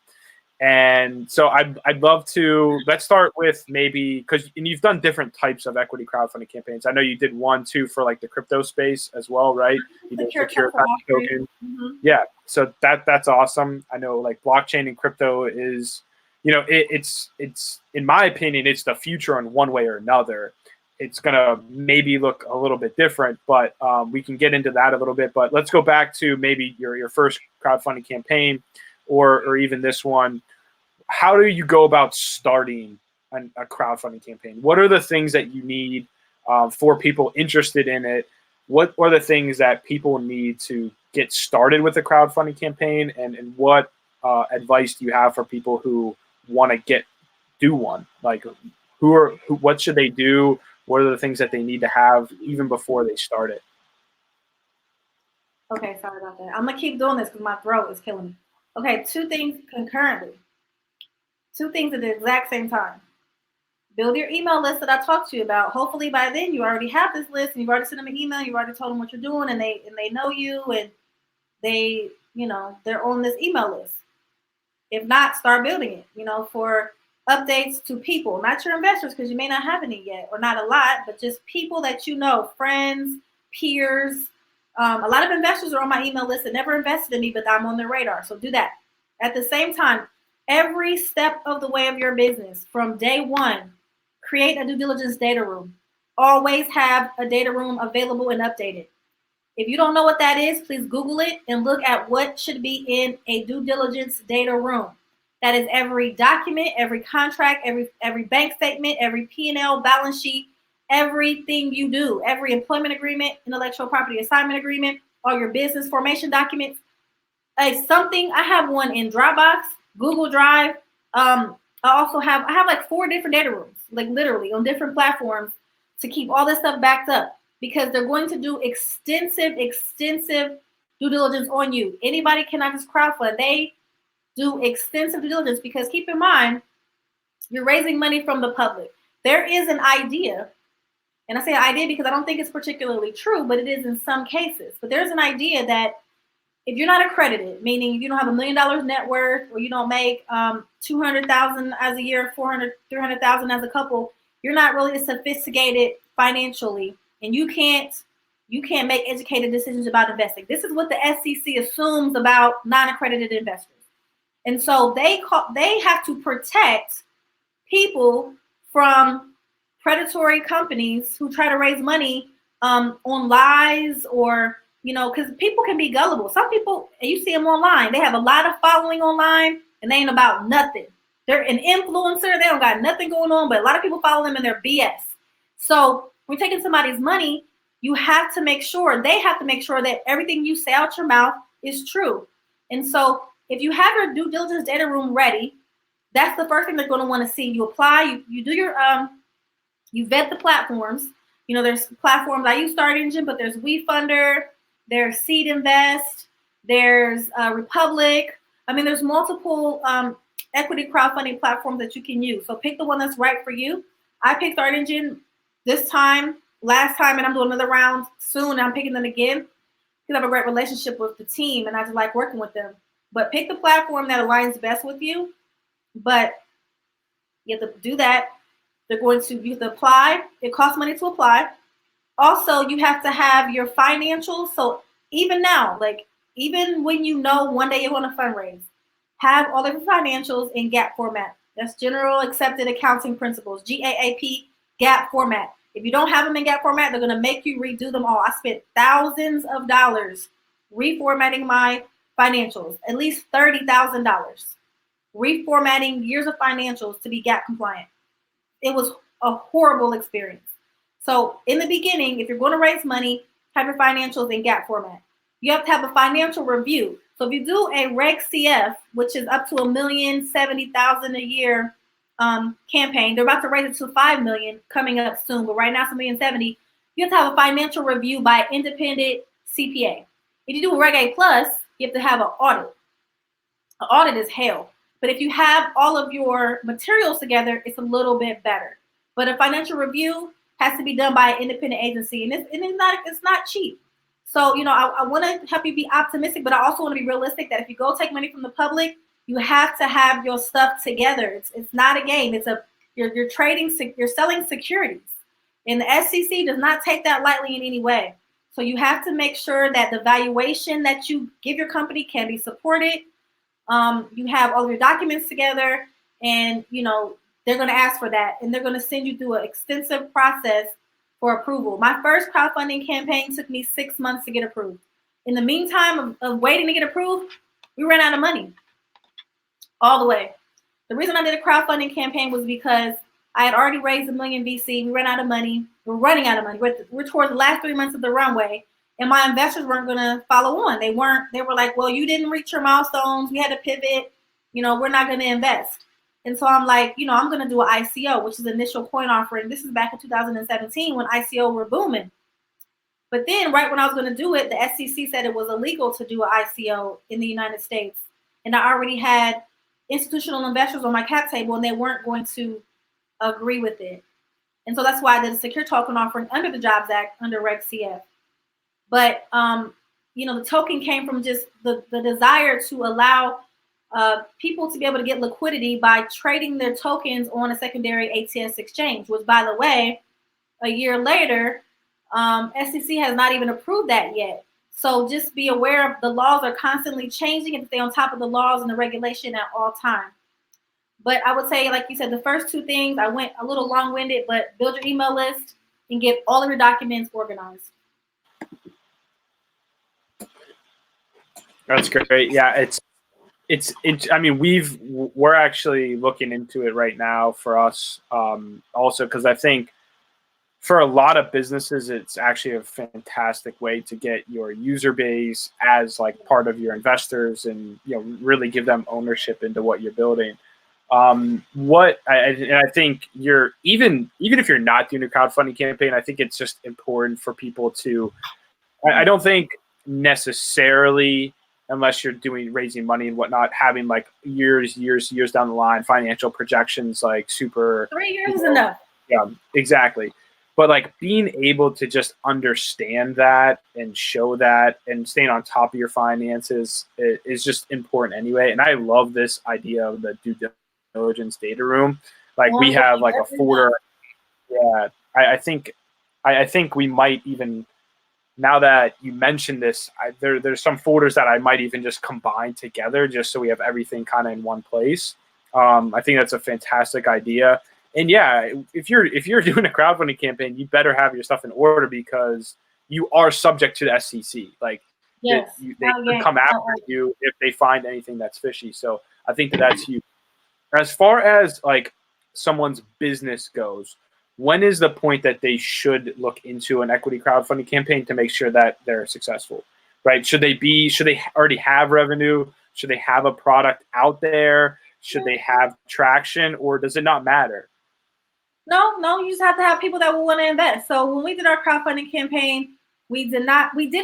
And so I'd love to, let's start with maybe, because you've done different types of equity crowdfunding campaigns. I know you did one too for like the crypto space as well, right? You did secure token. Mm-hmm. Yeah, so that's awesome. I know like blockchain and crypto is, it's in my opinion, it's the future in one way or another. It's gonna maybe look a little bit different, but we can get into that a little bit. But let's go back to maybe your first crowdfunding campaign, or even this one. How do you go about starting a crowdfunding campaign? What are the things that you need for people interested in it? What are the things that people need to get started with a crowdfunding campaign? And what advice do you have for people who want to do one? Like, what should they do? What are the things that they need to have even before they start it? Okay, sorry about that. I'm going to keep doing this because my throat is killing me. Okay, two things concurrently. Two things at the exact same time. Build your email list that I talked to you about. Hopefully by then you already have this list and you've already sent them an email. You've already told them what you're doing, and they know you, and they, they're on this email list. If not, start building it, for updates to people, not your investors, because you may not have any yet, or not a lot, but just people that friends, peers. A lot of investors are on my email list that never invested in me, but I'm on their radar. So do that. At the same time, every step of the way of your business, from day one, create a due diligence data room. Always have a data room available and updated. If you don't know what that is, please Google it and look at what should be in a due diligence data room. That is every document, every contract, every bank statement, every P&L, balance sheet, everything you do, every employment agreement, intellectual property assignment agreement, all your business formation documents. I have one in Dropbox, Google Drive. I have like 4 different data rooms, like literally on different platforms, to keep all this stuff backed up, because they're going to do extensive due diligence on you. Anybody cannot just crowdfund. They do extensive due diligence, because keep in mind, you're raising money from the public. There is an idea, and I say idea because I don't think it's particularly true, but it is in some cases. But there's an idea that if you're not accredited, meaning you don't have $1 million net worth, or you don't make $200,000 as a year, $400,000, $300,000 as a couple, you're not really sophisticated financially, and you can't make educated decisions about investing. This is what the SEC assumes about non-accredited investors, and so they have to protect people from predatory companies who try to raise money on lies, or, because people can be gullible. Some people, and you see them online, they have a lot of following online and they ain't about nothing. They're an influencer. They don't got nothing going on, but a lot of people follow them in their BS. So when you're taking somebody's money, they have to make sure that everything you say out your mouth is true. And so if you have your due diligence data room ready, that's the first thing they're going to want to see. You apply, you do your, you vet the platforms. There's platforms, I use Start Engine, but there's WeFunder, there's Seed Invest, there's Republic. There's multiple equity crowdfunding platforms that you can use. So pick the one that's right for you. I picked Start Engine last time, and I'm doing another round soon. And I'm picking them again because I have a great relationship with the team and I just like working with them. But pick the platform that aligns best with you. But you have to do that. You have to apply. It costs money to apply. Also, you have to have your financials. So even now, even when one day you're going to fundraise, have all of your financials in GAAP format. That's General Accepted Accounting Principles, GAAP, GAAP format. If you don't have them in GAAP format, they're going to make you redo them all. I spent thousands of dollars reformatting my financials, at least $30,000, reformatting years of financials to be GAAP compliant. It was a horrible experience. So in the beginning, if you're going to raise money, have your financials in GAAP format. You have to have a financial review. So if you do a Reg CF, which is up to $1,070,000 a year campaign, they're about to raise it to $5 million coming up soon, but right now it's $1,070,000. You have to have a financial review by an independent CPA. If you do a Reg A plus, you have to have an audit. An audit is hell. But if you have all of your materials together, it's a little bit better. But a financial review has to be done by an independent agency, and it's not cheap. So, I want to help you be optimistic, but I also want to be realistic that if you go take money from the public, you have to have your stuff together. It's not a game. You're selling securities, and the SEC does not take that lightly in any way. So you have to make sure that the valuation that you give your company can be supported. You have all of your documents together, and they're going to ask for that, and they're going to send you through an extensive process for approval. My first crowdfunding campaign took me 6 months to get approved. In the meantime of waiting to get approved, we ran out of money all the way. The reason I did a crowdfunding campaign was because I had already raised $1 million VC. We ran out of money. We're running out of money. We're towards the last 3 months of the runway, and my investors weren't going to follow on. They were like, well, you didn't reach your milestones. We had to pivot. We're not going to invest. And so I'm like, I'm going to do an ICO, which is initial coin offering. This is back in 2017 when ICO were booming. But then right when I was going to do it, the SEC said it was illegal to do an ICO in the United States. And I already had institutional investors on my cap table, and they weren't going to agree with it. And so that's why I did a secure token offering under the Jobs Act, under Reg CF. But, the token came from just the desire to allow people to be able to get liquidity by trading their tokens on a secondary ATS exchange, which, by the way, a year later, SEC has not even approved that yet. So just be aware of the laws are constantly changing, and stay on top of the laws and the regulation at all times. But I would say, like you said, the first two things, I went a little long-winded, but build your email list and get all of your documents organized. That's great. Yeah, we're actually looking into it right now for us, also, because I think for a lot of businesses, it's actually a fantastic way to get your user base as like part of your investors, and really give them ownership into what you're building. I think even if you're not doing a crowdfunding campaign, I think it's just important for people to. I don't think necessarily, unless you're raising money and whatnot, having like years down the line financial projections, like super 3 years is enough. Yeah, exactly. But like being able to just understand that and show that and staying on top of your finances is just important anyway. And I love this idea of the due diligence data room. Like we have like a folder. Yeah, I think we might even, now that you mentioned this, there's some folders that I might even just combine together just so we have everything kind of in one place. I think that's a fantastic idea. And yeah, if you're doing a crowdfunding campaign, you better have your stuff in order because you are subject to the SEC. Like, yes, they could come after you if they find anything that's fishy. So I think that's huge. As far as like someone's business goes, when is the point that they should look into an equity crowdfunding campaign to make sure that they're successful? Right? Should they already have revenue? Should they have a product out there? Should they have traction, or does it not matter? No, you just have to have people that will want to invest. So when we did our crowdfunding campaign, we did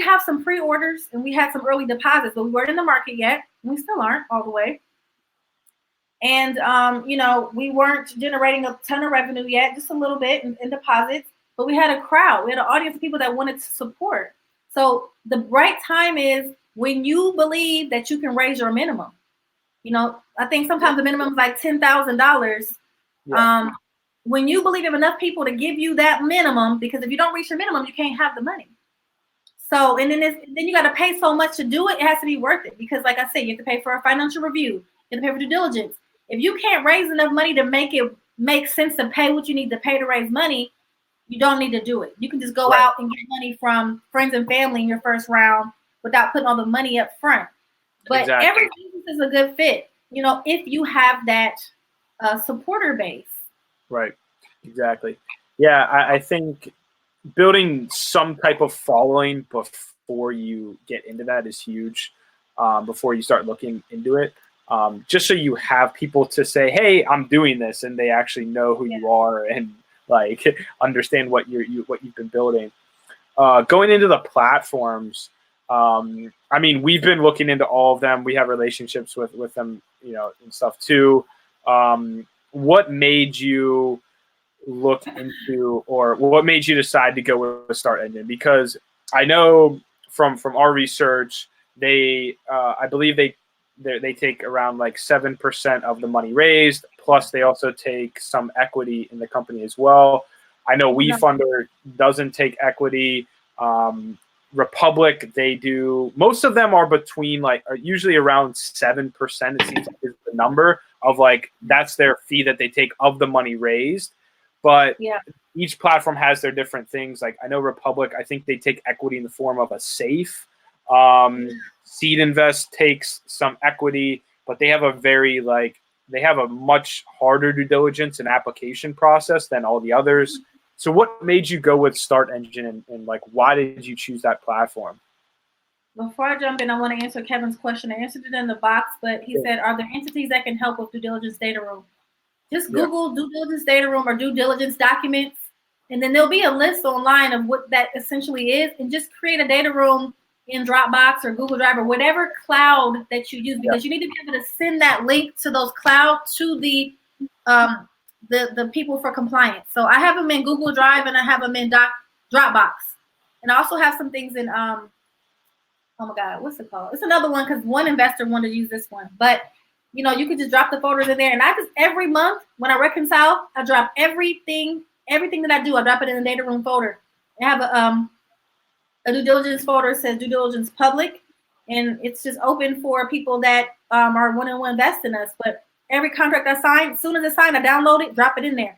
have some pre-orders and we had some early deposits, but we weren't in the market yet. We still aren't all the way. And, we weren't generating a ton of revenue yet, just a little bit in deposits, but we had a crowd. We had an audience of people that wanted to support. So the right time is when you believe that you can raise your minimum. I think sometimes the minimum is like $10,000. Yeah. When you believe in enough people to give you that minimum, because if you don't reach your minimum, you can't have the money. So, and then you got to pay so much to do it. It has to be worth it because, like I said, you have to pay for a financial review. You have to pay for due diligence. If you can't raise enough money to make it make sense to pay what you need to pay to raise money, you don't need to do it. You can just go out and get money from friends and family in your first round without putting all the money up front. But every business is a good fit, if you have that supporter base. Right. Exactly. Yeah, I think building some type of following before you get into that is huge. Before you start looking into it, just so you have people to say, "Hey, I'm doing this," and they actually know who you are and like understand what you've been building. Going into the platforms, we've been looking into all of them. We have relationships with them, and stuff too. What made you look into, or what made you decide to go with the Start Engine? Because I know from our research, I believe they take around like 7% of the money raised, plus they also take some equity in the company as well. I know WeFunder doesn't take equity. Republic, they do. Most of them are between are usually around 7%. It seems like is the number of that's their fee that they take of the money raised. But each platform has their different things. Like I know Republic, I think they take equity in the form of a safe. Seed Invest takes some equity, but they have a much harder due diligence and application process than all the others. So what made you go with Start Engine and why did you choose that platform? Before I jump in, I want to answer Kevin's question. I answered it in the box, but he said, are there entities that can help with due diligence data room? Just Google due diligence data room or due diligence documents, and then there'll be a list online of what that essentially is, and just create a data room in Dropbox or Google Drive or whatever cloud that you use, because you need to be able to send that link to those clouds to the people for compliance. So I have them in Google Drive and I have them in Dropbox, and I also have some things in oh my God, what's it called? It's another one because one investor wanted to use this one, but you could just drop the folders in there, and I just every month when I reconcile, I drop everything that I do. I drop it in the data room folder. I have a due diligence folder says due diligence public, and it's just open for people that are wanting to invest in us. But every contract I sign, as soon as it's signed, I download it, drop it in there.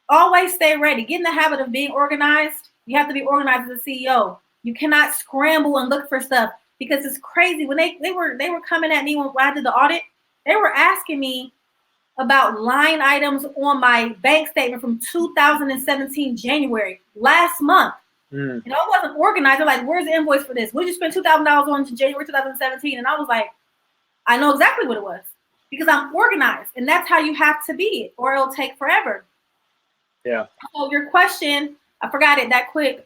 Always stay ready. Get in the habit of being organized. You have to be organized as a CEO. You cannot scramble and look for stuff because it's crazy. When they were coming at me when I did the audit, they were asking me about line items on my bank statement from 2017 January, last month. And I wasn't organized. They're like, where's the invoice for this? What did you spend $2,000 on January 2017? And I was like, I know exactly what it was because I'm organized. And that's how you have to be, or it'll take forever. Yeah. So your question, I forgot it that quick.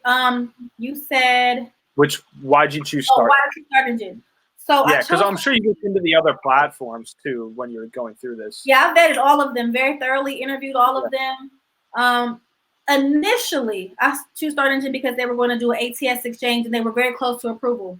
You said, why'd you choose Start? Why did you Start Engine? So yeah, because I'm sure you looked into the other platforms too when you're going through this. Yeah, I vetted all of them very thoroughly, interviewed all of them. Initially, I chose Start Engine because they were going to do an ATS exchange and they were very close to approval.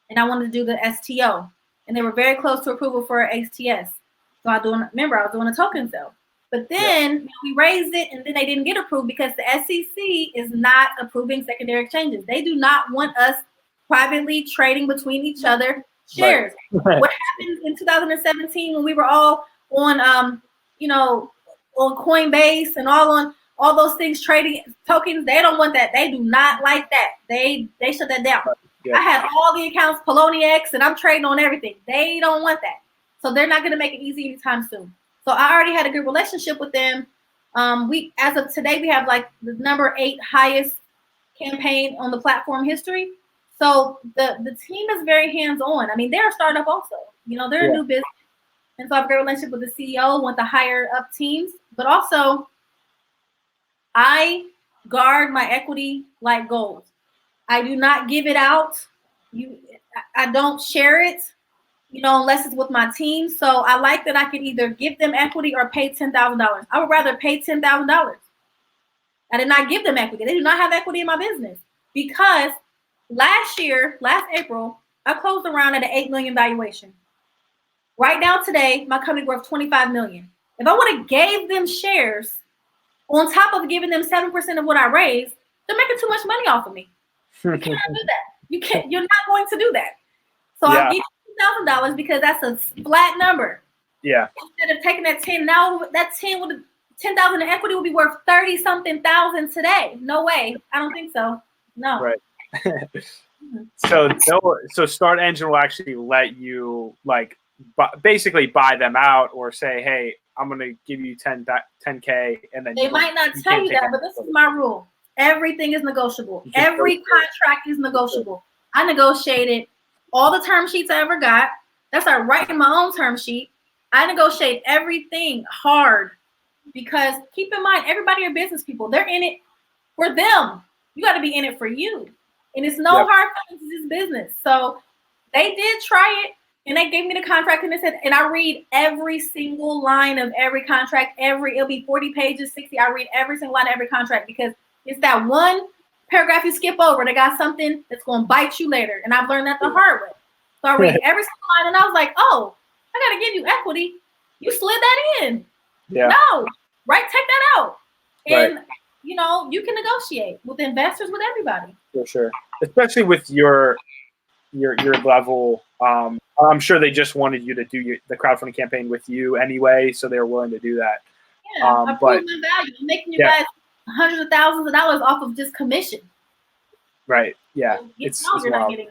And I wanted to do the STO, and they were very close to approval for ATS. So I was doing a token sale. But then we raised it, and then they didn't get approved because the SEC is not approving secondary exchanges. They do not want us privately trading between each other shares. Right. What happened in 2017 when we were all on on Coinbase and all those things, trading tokens. They don't want that. They do not like that. They shut that down. Yeah. I had all the accounts, Poloniex, and I'm trading on everything. They don't want that. So they're not going to make it easy anytime soon. So I already had a good relationship with them. As of today, we have like the number 8 highest campaign on the platform history. So the team is very hands-on. I mean, they're a startup also. They're a new business. And so I have a great relationship with the CEO, want to hire up teams. But also, I guard my equity like gold. I do not give it out. I don't share it, unless it's with my team. So I like that I can either give them equity or pay $10,000. I would rather pay $10,000. I did not give them equity. They do not have equity in my business because last April, I closed around at an $8 million valuation. Right now, today, my company worth $25 million. If I would have gave them shares on top of giving them 7% of what I raised, they're making too much money off of me. You cannot do that. You're not going to do that. So I'll give you $2,000 because that's a flat number. Yeah. Instead of taking that 10, now that 10,000 in equity will be worth 30-something thousand today. No way. I don't think so. No. Right. So Start Engine will actually let you basically buy them out or say, hey, I'm going to give you 10K, and then they might not tell you that, but this is my rule. Everything is negotiable. Every contract is negotiable. I negotiated all the term sheets I ever got. That's like writing my own term sheet. I negotiate everything hard because keep in mind, everybody are business people. They're in it for them. You got to be in it for you. And it's no hard feelings. It's business. So they did try it. And they gave me the contract, and they said, and I read every single line of every contract. It'll be 40 pages, 60. I read every single line of every contract because it's that one paragraph you skip over. They got something that's going to bite you later, and I've learned that the hard way. So I read every single line, and I was like, oh, I got to give you equity. You slid that in. Yeah. No, right? Take that out. And, you can negotiate with investors, with everybody. For sure. Especially with your level. I'm sure they just wanted you to do the crowdfunding campaign with you anyway, so they were willing to do that. Yeah, I've proven value. I'm making you guys hundreds of thousands of dollars off of just commission. Right. Yeah. So it's not getting.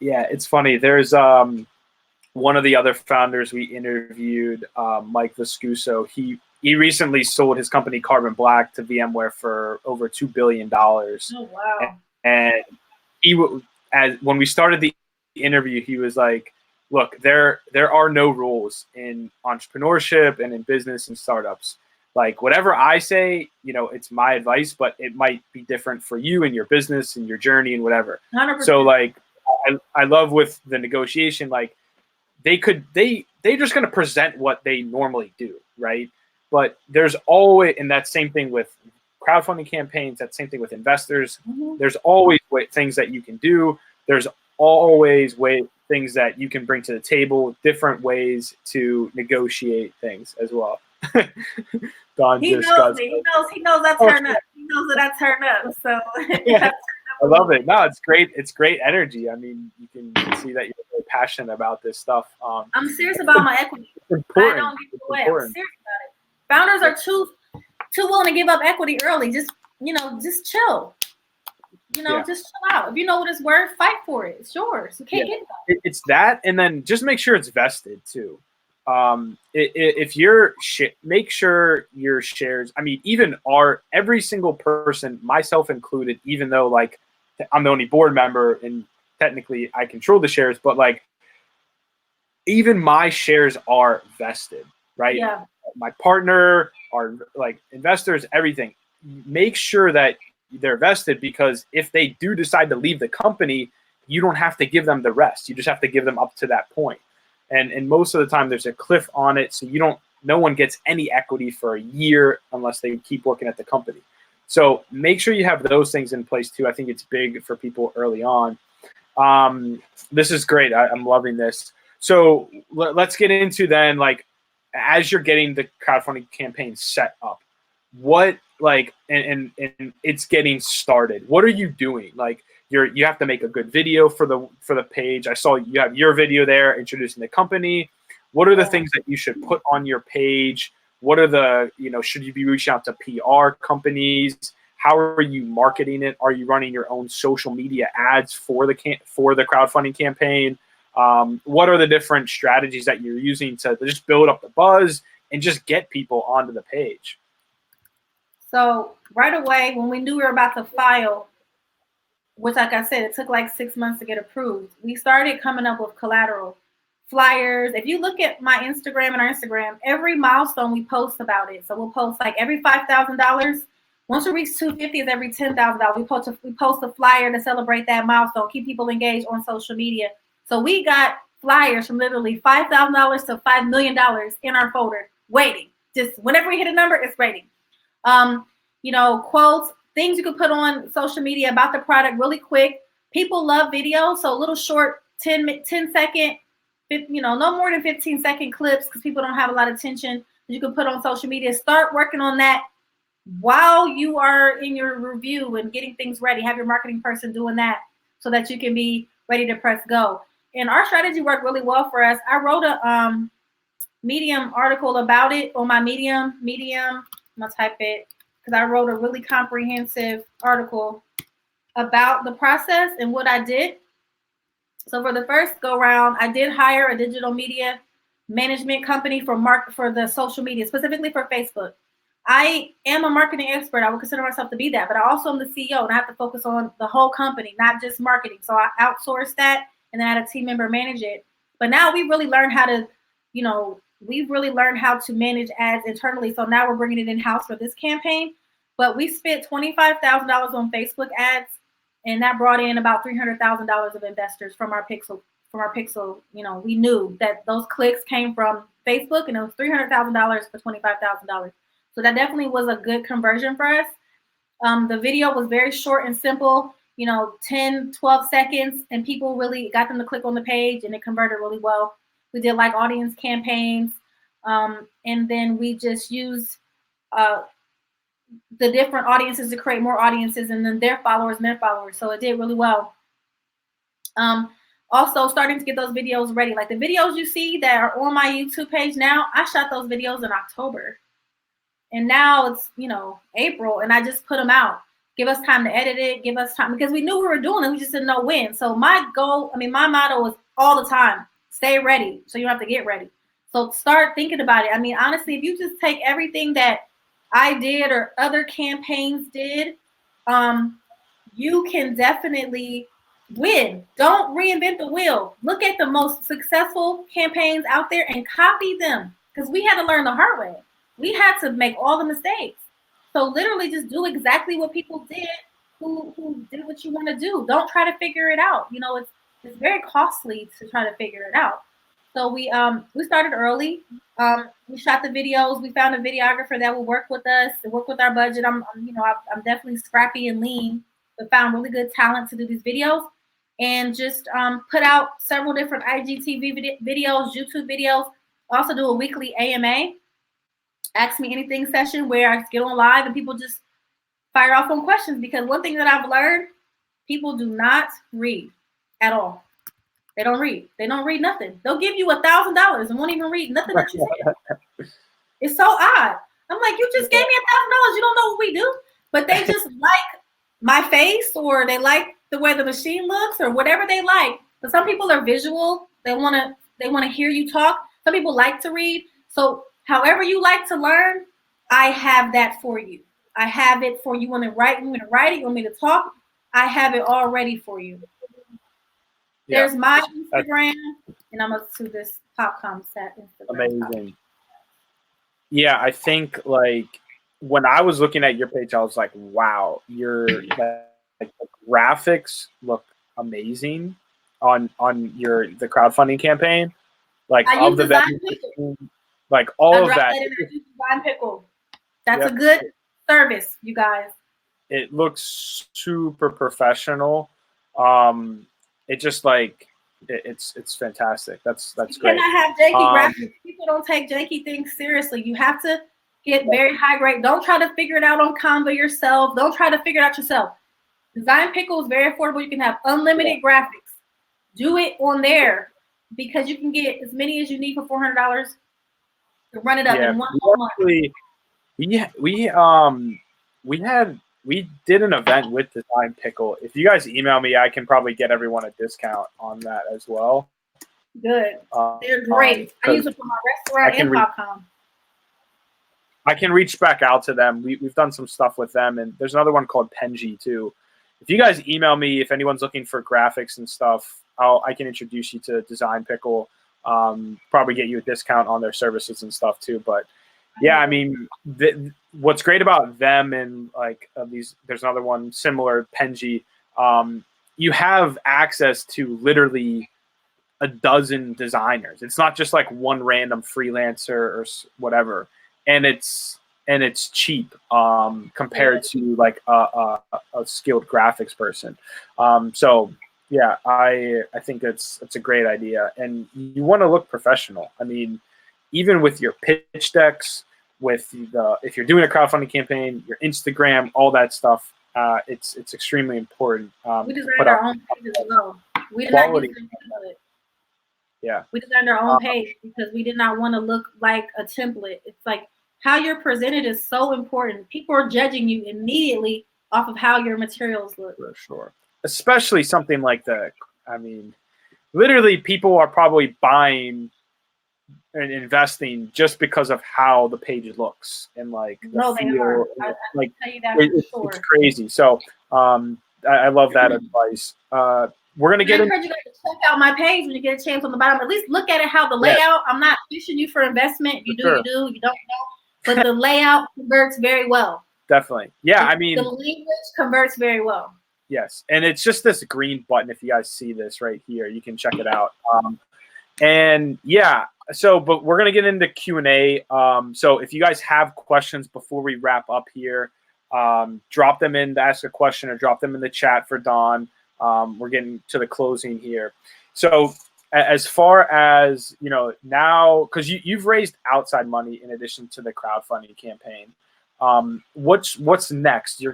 Yeah, it's funny. There's one of the other founders we interviewed, Mike Viscuso. He recently sold his company Carbon Black to VMware for over $2 billion. Oh wow! And when we started the interview, he was like, look, there are no rules in entrepreneurship and in business and startups. Like whatever I say, it's my advice, but it might be different for you and your business and your journey and whatever. 100%. So I love with the negotiation, they're just going to present what they normally do. Right. But there's always, and that same thing with crowdfunding campaigns, that same thing with investors. Mm-hmm. There's always things that you can do. There's always things that you can bring to the table, different ways to negotiate things as well. Don he knows me. He knows I turn up. He knows that I turn up. So yeah, I love it. No, it's great. It's great energy. I mean, you can see that you're very passionate about this stuff. I'm serious about my equity. I don't give it away. I'm serious about it. Founders are too willing to give up equity early. Just chill. Just chill out. If you know what it's worth, fight for it. It's yours. You can't get it. It's that, and then just make sure it's vested too. If make sure your shares. I mean, even every single person, myself included, even though I'm the only board member and technically I control the shares, but even my shares are vested, right? Yeah. My partner, our investors, everything. Make sure that they're vested, because if they do decide to leave the company, you don't have to give them the rest. You just have to give them up to that point. And most of the time there's a cliff on it. So no one gets any equity for a year unless they keep working at the company. So make sure you have those things in place too. I think it's big for people early on. This is great. I'm loving this. So let's get into then, as you're getting the crowdfunding campaign set up, what and it's getting started, what are you doing? You have to make a good video for the page. I saw you have your video there introducing the company. What are the things that you should put on your page? What are the, should you be reaching out to PR companies? How are you marketing it? Are you running your own social media ads for the crowdfunding campaign? What are the different strategies that you're using to just build up the buzz and just get people onto the page? So right away, when we knew we were about to file, which, like I said, it took like 6 months to get approved, we started coming up with collateral, flyers. If you look at my Instagram and our Instagram, every milestone we post about it. So we'll post like every $5,000. Once we reach 250 is every $10,000. We post a flyer to celebrate that milestone, keep people engaged on social media. So we got flyers from literally $5,000 to $5 million in our folder, waiting. Just whenever we hit a number, it's waiting. Quotes, things you can put on social media about the product really quick. People love videos, so little short 10-second, no more than 15-second clips, because people don't have a lot of attention. You can put on social media. Start working on that while you are in your review and getting things ready. Have your marketing person doing that so that you can be ready to press go. And our strategy worked really well for us. I wrote a Medium article about it on my Medium. I'm gonna type it, because I wrote a really comprehensive article about the process and what I did. So for the first go round, I did hire a digital media management company for the social media, specifically for Facebook. I am a marketing expert. I would consider myself to be that, but I also am the CEO and I have to focus on the whole company, not just marketing. So I outsourced that and then I had a team member manage it. But now we really learned how to, manage ads internally. So now we're bringing it in-house for this campaign. But we spent $25,000 on Facebook ads, and that brought in about $300,000 of investors from our pixel. We knew that those clicks came from Facebook, and it was $300,000 for $25,000. So that definitely was a good conversion for us. The video was very short and simple, 10, 12 seconds, and people really got them to click on the page, and it converted really well. We did like audience campaigns, and then we just used the different audiences to create more audiences, and then their followers and their followers. So it did really well. Also starting to get those videos ready. Like the videos you see that are on my YouTube page now, I shot those videos in October. And now it's, April, and I just put them out. Give us time to edit it, give us time, because we knew we were doing it, we just didn't know when. So my motto was all the time, stay ready, so you don't have to get ready. So start thinking about it. Honestly, if you just take everything that I did or other campaigns did, you can definitely win. Don't reinvent the wheel. Look at the most successful campaigns out there and copy them, because we had to learn the hard way. We had to make all the mistakes. So literally just do exactly what people did who did what you want to do. Don't try to figure it out. It's very costly to try to figure it out. So we started early. We shot the videos. We found a videographer that will work with us and work with our budget. I'm definitely scrappy and lean, but found really good talent to do these videos, and just put out several different IGTV videos, YouTube videos. Also do a weekly AMA, Ask Me Anything session, where I get on live and people just fire off on questions. Because one thing that I've learned, people do not read at all. They don't read. They don't read nothing. They'll give you $1,000 and won't even read nothing that you say. It's so odd. I'm like, you just gave me $1,000. You don't know what we do. But they just like my face, or they like the way the machine looks, or whatever they like. But some people are visual. They want to hear you talk. Some people like to read. So however you like to learn, I have that for you. I have it for you. You want to write? You want me to write it? You want me to talk? I have it all ready for you. Yeah. There's my Instagram, and I'm up to this PopCom set. Amazing. Yeah, I think like when I was looking at your page, I was like, wow, the graphics look amazing on the crowdfunding campaign. Like I of the vending, like all of that. Design Pickle. That's a good service, you guys. It looks super professional. It just like it's fantastic. That's great. You cannot have janky graphics. People don't take janky things seriously. You have to get very high grade. Don't try to figure it out on Canva yourself. Don't try to figure it out yourself. Design Pickle is very affordable. You can have unlimited graphics. Do it on there. because you can get as many as you need for $400 to run it up in one whole month. We did an event with Design Pickle. If you guys email me, I can probably get everyone a discount on that as well. Good. They're great. I use it for my restaurant and PopCom. I can reach back out to them. We've done some stuff with them, and there's another one called Penji too. If you guys email me, if anyone's looking for graphics and stuff, I can introduce you to Design Pickle. Probably get you a discount on their services and stuff too. But yeah, I mean, what's great about them and like there's another one similar, Penji. You have access to literally a dozen designers. It's not just like one random freelancer or whatever, and it's cheap compared to like a skilled graphics person. So yeah, I think it's a great idea, and you want to look professional. I mean, even with your pitch decks, if you're doing a crowdfunding campaign, your Instagram, all that stuff, it's extremely important. We designed our own page as well. We did not use the template. Yeah, we designed our own page because we did not want to look like a template. It's like how you're presented is so important. People are judging you immediately off of how your materials look. For sure, especially something like that. I mean, literally, people are probably buying and investing just because of how the page looks and like no, they are. I like tell you that for sure. It's crazy. So I love that advice. We're gonna get. I encourage you guys to check out my page when you get a chance on the bottom. At least look at it, how the layout. Yeah. I'm not pushing you for investment. If you do, sure. You do. You don't know. But the layout converts very well. Definitely. Yeah, I mean, the language converts very well. Yes, and it's just this green button. If you guys see this right here, you can check it out. And yeah, so but we're gonna get into Q&A. So if you guys have questions before we wrap up here, drop them in to ask a question or drop them in the chat for Dawn. We're getting to the closing here. So as far as now, because you've raised outside money in addition to the crowdfunding campaign, what's next? Your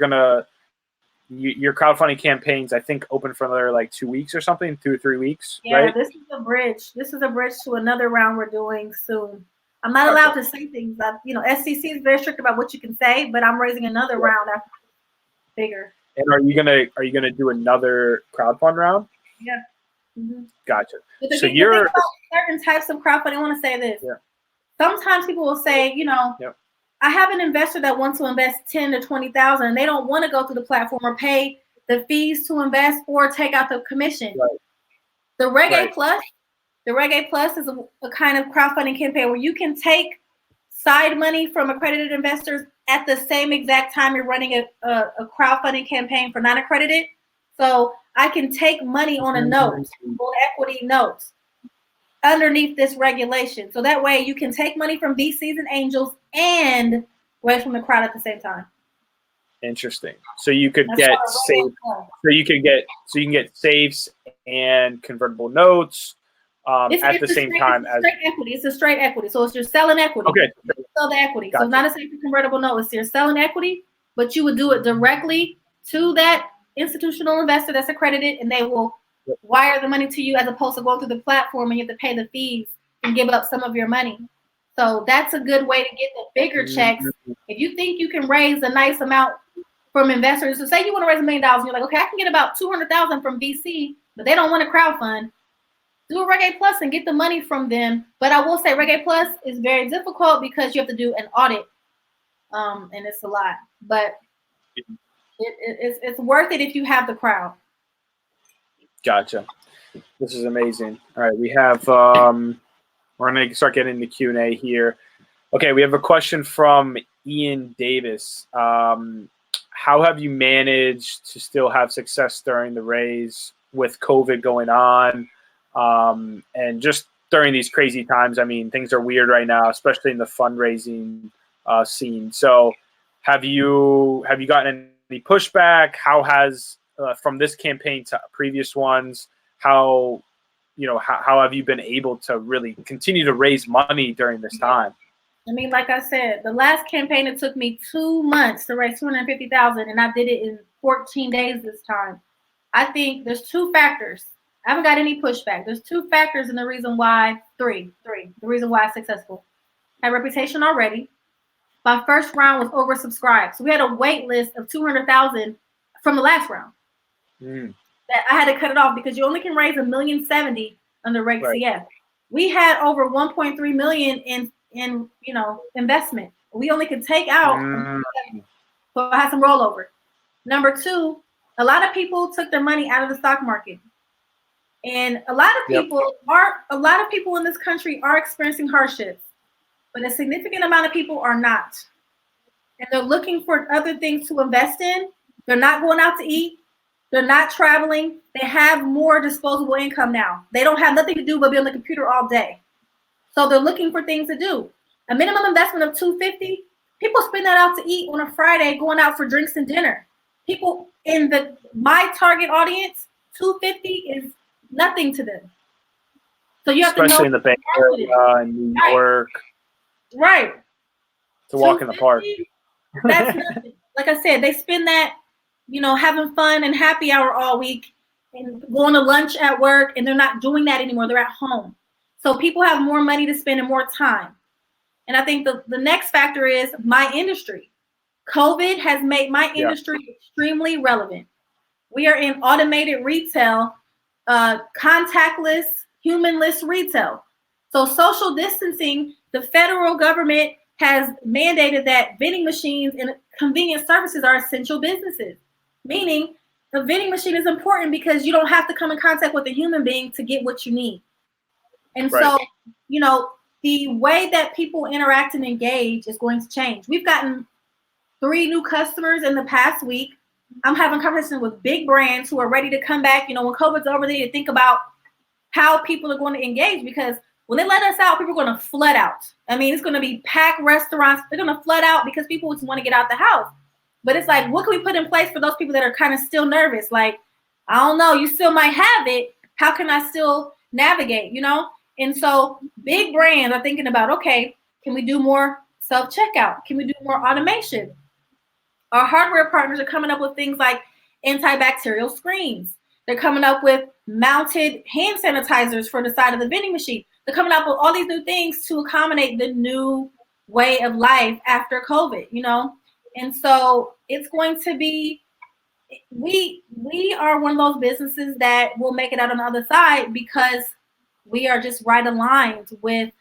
crowdfunding campaigns, I think, open for another like 2 weeks or something, 2 or 3 weeks. Yeah, right? This is a bridge. This is a bridge to another round we're doing soon. I'm not allowed to say things. SEC is very strict about what you can say, but I'm raising another round after bigger. And are you gonna do another crowdfund round? Yeah. Mm-hmm. Gotcha. So you're certain types of crowdfunding. I want to say this. Yeah. Sometimes people will say, Yep. I have an investor that wants to invest $10,000 to $20,000, and they don't want to go through the platform or pay the fees to invest or take out the commission. Right. The Reggae Plus is a kind of crowdfunding campaign where you can take side money from accredited investors at the same exact time you're running a crowdfunding campaign for non-accredited. So I can take money on a note, on equity notes, underneath this regulation. So that way you can take money from VCs and angels and raise from the crowd at the same time. Interesting. So you could get safe. So you can get safes and convertible notes at the same time as equity. It's a straight equity. So it's just selling equity. Okay. You sell the equity. Gotcha. So it's not a safe and convertible note. It's you're selling equity, but you would do it directly to that institutional investor that's accredited, and they will wire the money to you as opposed to going through the platform and you have to pay the fees and give up some of your money. So that's a good way to get the bigger checks. If you think you can raise a nice amount from investors, so say you want to raise $1 million, and you're like, okay, I can get about $200,000 from VC, but they don't want to crowdfund. Do a Reggae Plus and get the money from them. But I will say Reggae Plus is very difficult because you have to do an audit, and it's a lot. But it's worth it if you have the crowd. Gotcha. This is amazing. All right, we have we're gonna start getting into Q&A here. Okay, we have a question from Ian Davis. How have you managed to still have success during the raise with COVID going on, and just during these crazy times? I mean, things are weird right now, especially in the fundraising scene. So, have you gotten any pushback? How has from this campaign to previous ones, how have you been able to really continue to raise money during this time? I mean, like I said, the last campaign, it took me 2 months to raise $250,000, and I did it in 14 days this time. I think there's two factors. I haven't got any pushback. There's two factors and the reason why, three, the reason why it's successful. I had reputation already. My first round was oversubscribed. So we had a wait list of 200,000 from the last round. That I had to cut it off because you only can raise $1.07 million under Reg CF. We had over 1.3 million in investment. We only could take out, so I had some rollover. Number two, a lot of people took their money out of the stock market. And a lot of people in this country are experiencing hardships, but a significant amount of people are not. And they're looking for other things to invest in. They're not going out to eat. They're not traveling. They have more disposable income now. They don't have nothing to do but be on the computer all day. So they're looking for things to do. A minimum investment of $250, people spend that out to eat on a Friday, going out for drinks and dinner. People in my target audience, $250 is nothing to them. So you have to know, especially in the Bay Area, in New York. Right. To walk in the park. That's nothing. Like I said, they spend that, having fun and happy hour all week and going to lunch at work, and they're not doing that anymore. They're at home. So people have more money to spend and more time. And I think the next factor is my industry. COVID has made my industry extremely relevant. We are in automated retail, contactless, humanless retail. So social distancing, the federal government has mandated that vending machines and convenience services are essential businesses, meaning the vending machine is important because you don't have to come in contact with a human being to get what you need. And so, the way that people interact and engage is going to change. We've gotten 3 new customers in the past week. I'm having conversations with big brands who are ready to come back. When COVID's over, they need to think about how people are going to engage, because when they let us out, people are going to flood out. I mean, it's going to be packed restaurants. They're going to flood out because people just want to get out the house. But it's like, what can we put in place for those people that are kind of still nervous? Like, I don't know, you still might have it. How can I still navigate, And so big brands are thinking about, okay, can we do more self-checkout? Can we do more automation? Our hardware partners are coming up with things like antibacterial screens. They're coming up with mounted hand sanitizers for the side of the vending machine. They're coming up with all these new things to accommodate the new way of life after COVID, And so it's going to be, we are one of those businesses that will make it out on the other side because we are just right aligned with,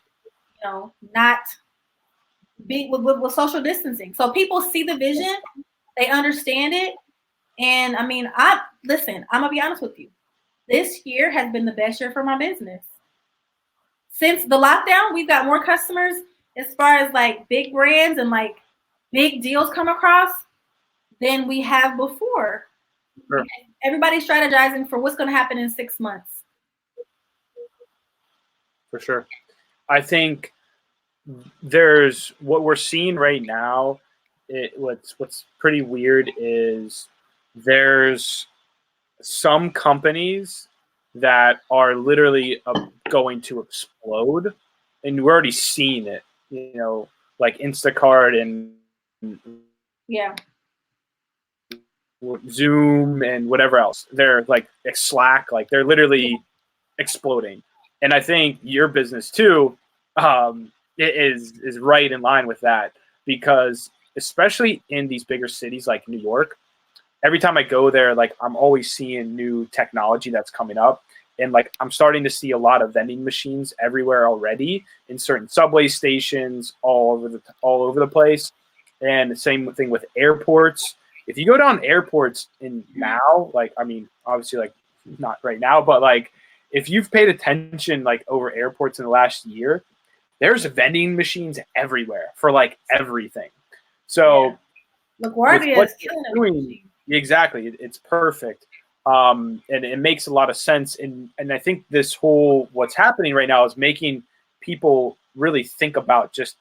not being with social distancing. So people see the vision, they understand it. And I mean, I'm gonna be honest with you. This year has been the best year for my business. Since the lockdown, we've got more customers as far as like big brands and like big deals come across than we have before. Sure. Everybody's strategizing for what's going to happen in 6 months. For sure. I think there's what we're seeing right now. What's pretty weird is there's some companies that are literally going to explode, and we're already seeing it. Like Instacart and Zoom and whatever else. They're like Slack, like they're literally exploding. And I think your business too is right in line with that, because especially in these bigger cities like New York, every time I go there, like I'm always seeing new technology that's coming up. And like I'm starting to see a lot of vending machines everywhere already in certain subway stations all over the place. And the same thing with airports. If you go down airports in now, like, I mean, obviously like not right now, but like if you've paid attention like over airports in the last year, there's vending machines everywhere for like everything. So LaGuardia is doing, exactly, it's perfect. And it makes a lot of sense. And I think this whole what's happening right now is making people really think about just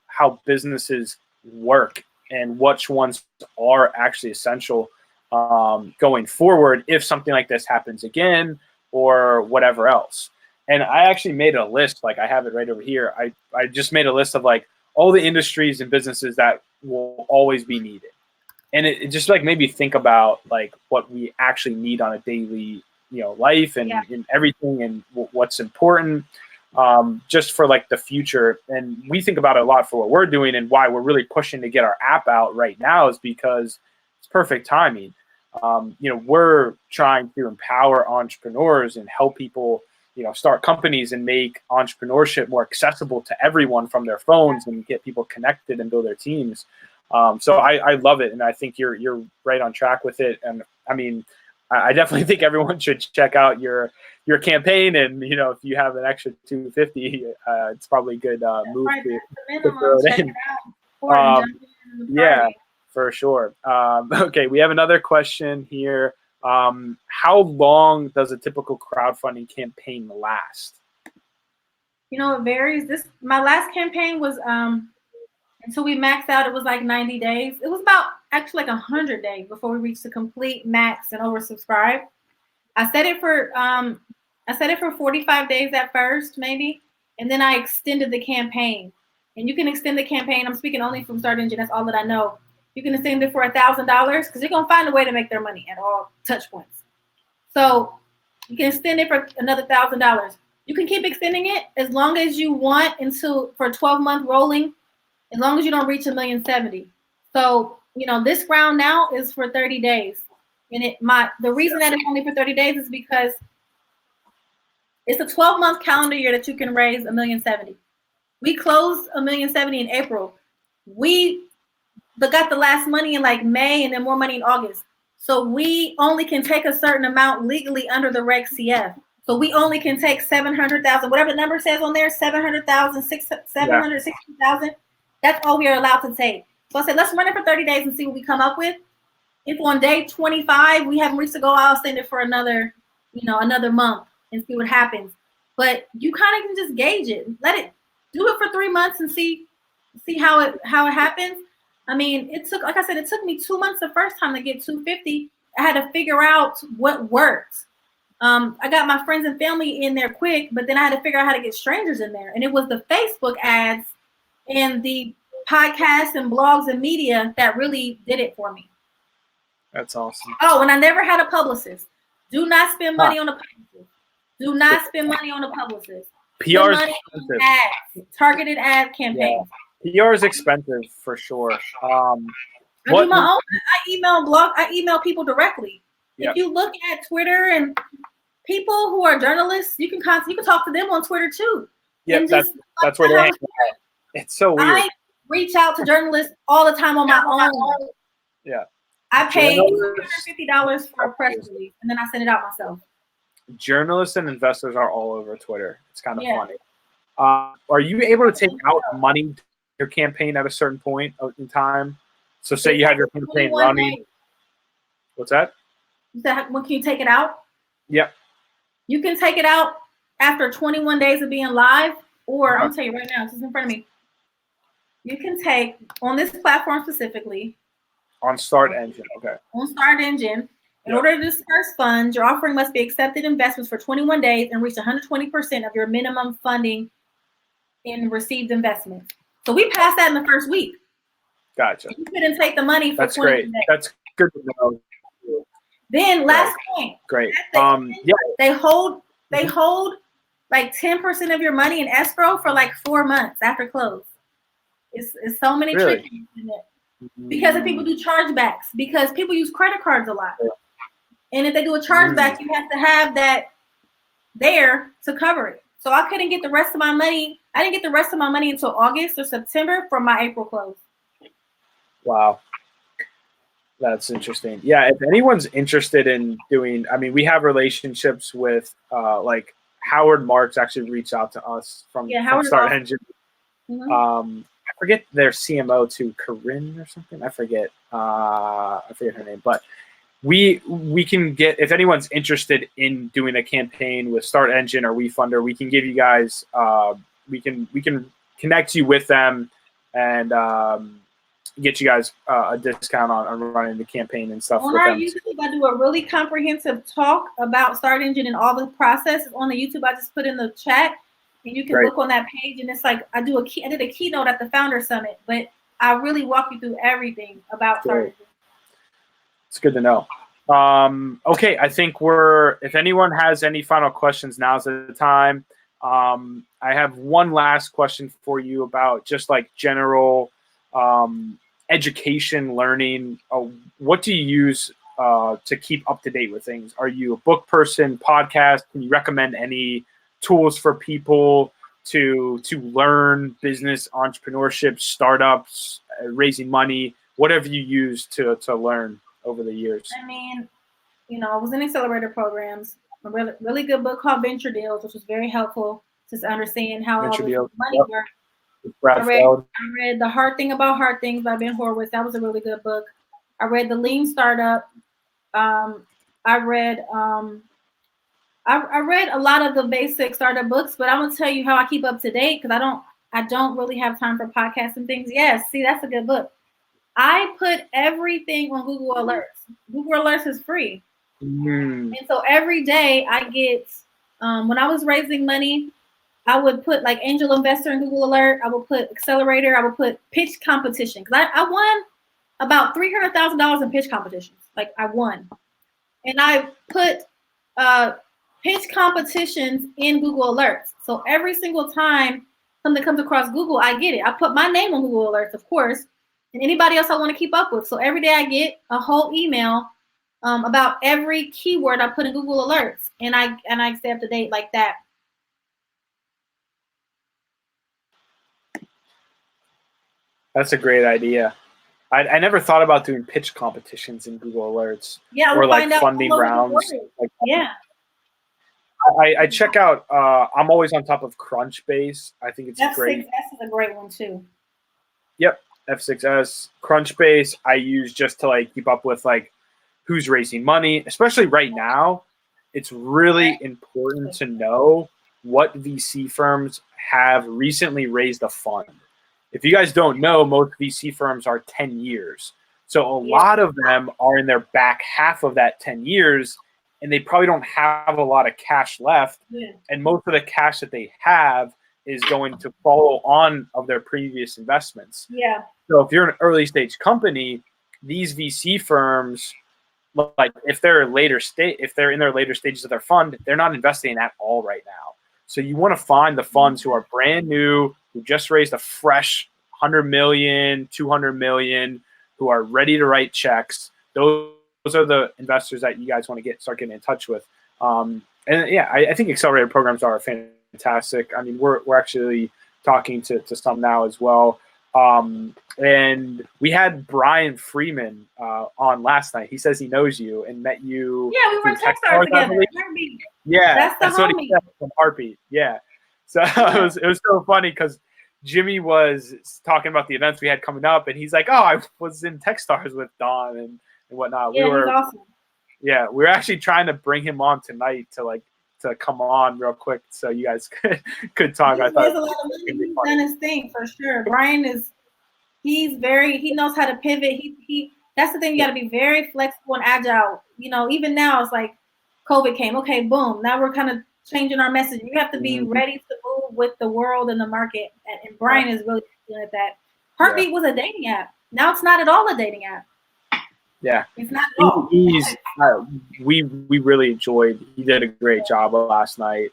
how businesses work and which ones are actually essential going forward if something like this happens again or whatever else. And I actually made a list, like I have it right over here. I just made a list of like all the industries and businesses that will always be needed. And it just like made me think about like what we actually need on a daily life and everything and what's important, just for like the future. And we think about it a lot for what we're doing, and why we're really pushing to get our app out right now is because it's perfect timing. We're trying to empower entrepreneurs and help people, start companies and make entrepreneurship more accessible to everyone from their phones, and get people connected and build their teams. So I love it, and I think you're right on track with it. And I mean, I definitely think everyone should check out your campaign. And if you have an extra 250, it's probably a good move to throw it in. Yeah, for sure. Okay, we have another question here. How long does a typical crowdfunding campaign last? It varies. My last campaign was until we maxed out, it was like 90 days. It was about actually like 100 days before we reached the complete max and oversubscribed. I set it for 45 days at first, maybe, and then I extended the campaign. And you can extend the campaign. I'm speaking only from Start Engine. That's all that I know. You can extend it for $1,000 because you're gonna find a way to make their money at all touch points. So you can extend it for another $1,000. You can keep extending it as long as you want for 12-month rolling. As long as you don't reach 1,070,000. So, this round now is for 30 days. And the reason that it's only for 30 days is because it's a 12-month calendar year that you can raise 1,070,000. We closed 1,070,000 in April. We got the last money in like May, and then more money in August. So we only can take a certain amount legally under the Reg CF. So we only can take 700,000, whatever the number says on there, 700,000, 760,000. That's all we are allowed to take. So I said, let's run it for 30 days and see what we come up with. If on day 25 we haven't reached the goal, I'll send it for another month and see what happens. But you kind of can just gauge it. Let it do it for 3 months and see how it happens. I mean, it took me 2 months the first time to get 250. I had to figure out what worked. I got my friends and family in there quick, but then I had to figure out how to get strangers in there. And it was the Facebook ads and the podcasts and blogs and media that really did it for me. That's awesome. Oh, and I never had a publicist. Do not spend money on a publicist. Do not spend money on a publicist. PR is expensive. Targeted ad campaigns. Yeah. PR is expensive for sure. I do my own. I email people directly. Yep. If you look at Twitter and people who are journalists, you can talk to them on Twitter too. Yeah, that's where they're hanging out. It's so weird. I reach out to journalists all the time on my own. Yeah. I pay $250 for a press release, and then I send it out myself. Journalists and investors are all over Twitter. It's kind of funny. Are you able to take out money your campaign at a certain point in time? So say you have your campaign running. Days. What's that? When can you take it out? Yep. You can take it out after 21 days of being live, or I'm telling you right now, it's just in front of me. You can take on this platform specifically. On Start Engine, okay. On Start Engine, in order to disperse funds, your offering must be accepted investments for 21 days and reach 120% of your minimum funding in received investments. So we passed that in the first week. Gotcha. You couldn't take the money for That's great. Days. That's good to know. Then last point. Great. They hold like 10% of your money in escrow for like 4 months after close. It's so many tricks in it. Because if people do chargebacks, because people use credit cards a lot. And if they do a chargeback, you have to have that there to cover it. So I couldn't get the rest of my money. I didn't get the rest of my money until August or September from my April close. Wow. That's interesting. Yeah, if anyone's interested in doing, I mean, we have relationships with like Howard Marks actually reached out to us from Start Engine. Mm-hmm. I forget their CMO too, Corinne or something. I forget her name, but we can get, if anyone's interested in doing a campaign with Start Engine or WeFunder, we can give you guys we can connect you with them and get you guys a discount on running the campaign and stuff. On our YouTube, I do a really comprehensive talk about Start Engine and all the processes. On the YouTube, I just put in the chat. And you can look on that page, and it's like I did a keynote at the Founder Summit, but I really walk you through everything about Start Engine. It's good to know. Okay, I think if anyone has any final questions, now's the time. I have one last question for you about just like general education, learning. What do you use to keep up to date with things? Are you a book person, podcast? Can you recommend any tools for people to learn business, entrepreneurship, startups, raising money, whatever you use to learn over the years? I mean, I was in accelerator programs. A really, really good book called Venture Deals, which was very helpful to understand how all this money works. I read The Hard Thing About Hard Things by Ben Horowitz. That was a really good book. I read The Lean Startup. I read a lot of the basic startup books, but I'm gonna tell you how I keep up to date because I don't really have time for podcasts and things. Yes, see, that's a good book. I put everything on Google Alerts. Google Alerts is free. And so every day I get, when I was raising money, I would put like angel investor in Google Alert. I would put accelerator. I would put pitch competition. Because I won about $300,000 in pitch competitions. Like I won. And I put pitch competitions in Google Alerts. So every single time something comes across Google, I get it. I put my name on Google Alerts, of course, and anybody else I want to keep up with. So every day I get a whole email about every keyword I put in Google Alerts, and I stay up to date like that. That's a great idea. I never thought about doing pitch competitions in Google Alerts. Yeah, or like funding rounds. Like, yeah. I check out. I'm always on top of Crunchbase. I think it's great. F6S is a great one too. Yep, F6S, Crunchbase. I use just to like keep up with like who's raising money, especially right now. It's really important to know what VC firms have recently raised a fund. If you guys don't know, most VC firms are 10 years. So a lot of them are in their back half of that 10 years, and they probably don't have a lot of cash left. Yeah. And most of the cash that they have is going to follow on of their previous investments. Yeah. So if you're an early stage company, these VC firms, like if they're in their later stages of their fund, they're not investing at all right now. So you want to find the funds who are brand new, who just raised a fresh 100 million, 200 million, who are ready to write checks. Those are the investors that you guys want to start getting in touch with. And yeah, I think accelerator programs are fantastic. I mean, we're actually talking to some now as well. And we had Brian Freeman on last night. He says he knows you and met you. Yeah, we were in Techstars together. Yeah, that's what he said from Heartbeat. Yeah. So it was so funny because Jimmy was talking about the events we had coming up, and he's like, "Oh, I was in Techstars with Don and whatnot." Yeah, he's awesome. Yeah, we were actually trying to bring him on tonight to come on real quick so you guys could talk. I thought there's a lot of money. He's done his thing for sure. Brian he knows how to pivot. He that's the thing, you got to be very flexible and agile. Even now it's like COVID came. Okay, boom. Now we're kind of changing our message. You have to be ready to move with the world and the market. And Brian is really good at that. Heartbeat was a dating app. Now it's not at all a dating app. Yeah, it's not at all. We really enjoyed. He did a great job last night.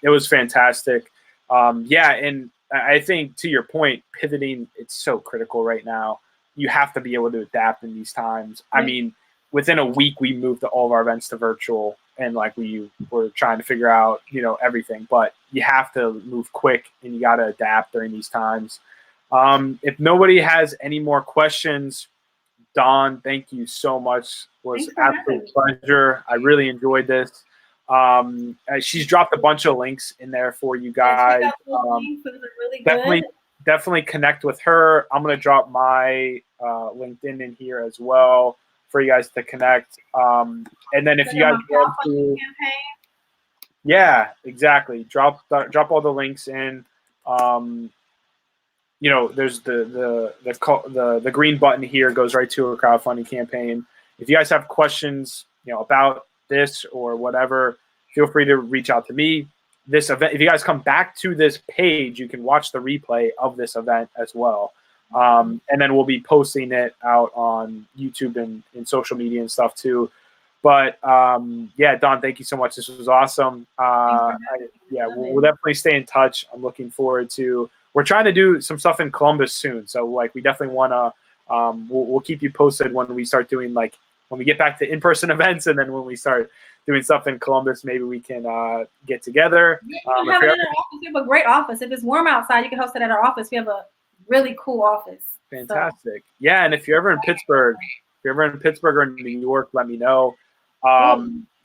It was fantastic. Yeah, and I think to your point, pivoting, it's so critical right now. You have to be able to adapt in these times. I mean, within a week, we moved all of our events to virtual, and like we were trying to figure out, everything. But you have to move quick, and you got to adapt during these times. If nobody has any more questions, Dawn, thank you so much. It was an absolute pleasure. I really enjoyed this. She's dropped a bunch of links in there for you guys. Definitely connect with her. I'm going to drop my LinkedIn in here as well for you guys to connect. And then if you guys want to, yeah, exactly. Drop all the links in. There's the green button here goes right to a crowdfunding campaign. If you guys have questions, about this or whatever, feel free to reach out to me. This event, if you guys come back to this page, you can watch the replay of this event as well. And then we'll be posting it out on YouTube and social media and stuff too. But yeah, Don, thank you so much. This was awesome. We'll definitely stay in touch. I'm looking forward to. We're trying to do some stuff in Columbus soon, so like we definitely want to. We'll keep you posted when we start doing when we get back to in-person events, and then when we start doing stuff in Columbus, maybe we can get together. You can have it in our office. We have a great office. If it's warm outside, you can host it at our office. We have a really cool office. Fantastic. So. Yeah, and if you're ever in Pittsburgh, or in New York, let me know.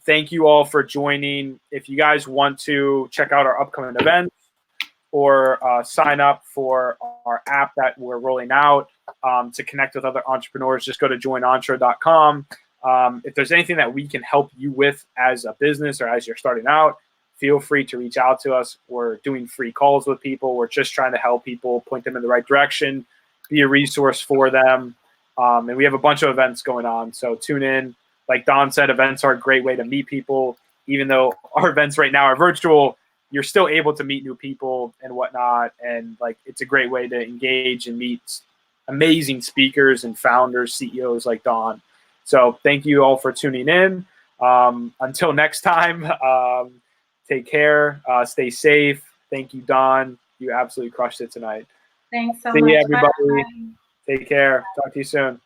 Thank you all for joining. If you guys want to check out our upcoming events or sign up for our app that we're rolling out to connect with other entrepreneurs, just go to joinentre.com. If there's anything that we can help you with as a business or as you're starting out, feel free to reach out to us. We're doing free calls with people. We're just trying to help people, point them in the right direction, be a resource for them. And we have a bunch of events going on, so tune in. Like Don said, events are a great way to meet people. Even though our events right now are virtual, you're still able to meet new people and whatnot. And it's a great way to engage and meet amazing speakers and founders, CEOs like Don. So thank you all for tuning in. Until next time, take care, stay safe. Thank you, Don. You absolutely crushed it tonight. Thanks so much. See you, everybody. Bye. Take care. Talk to you soon.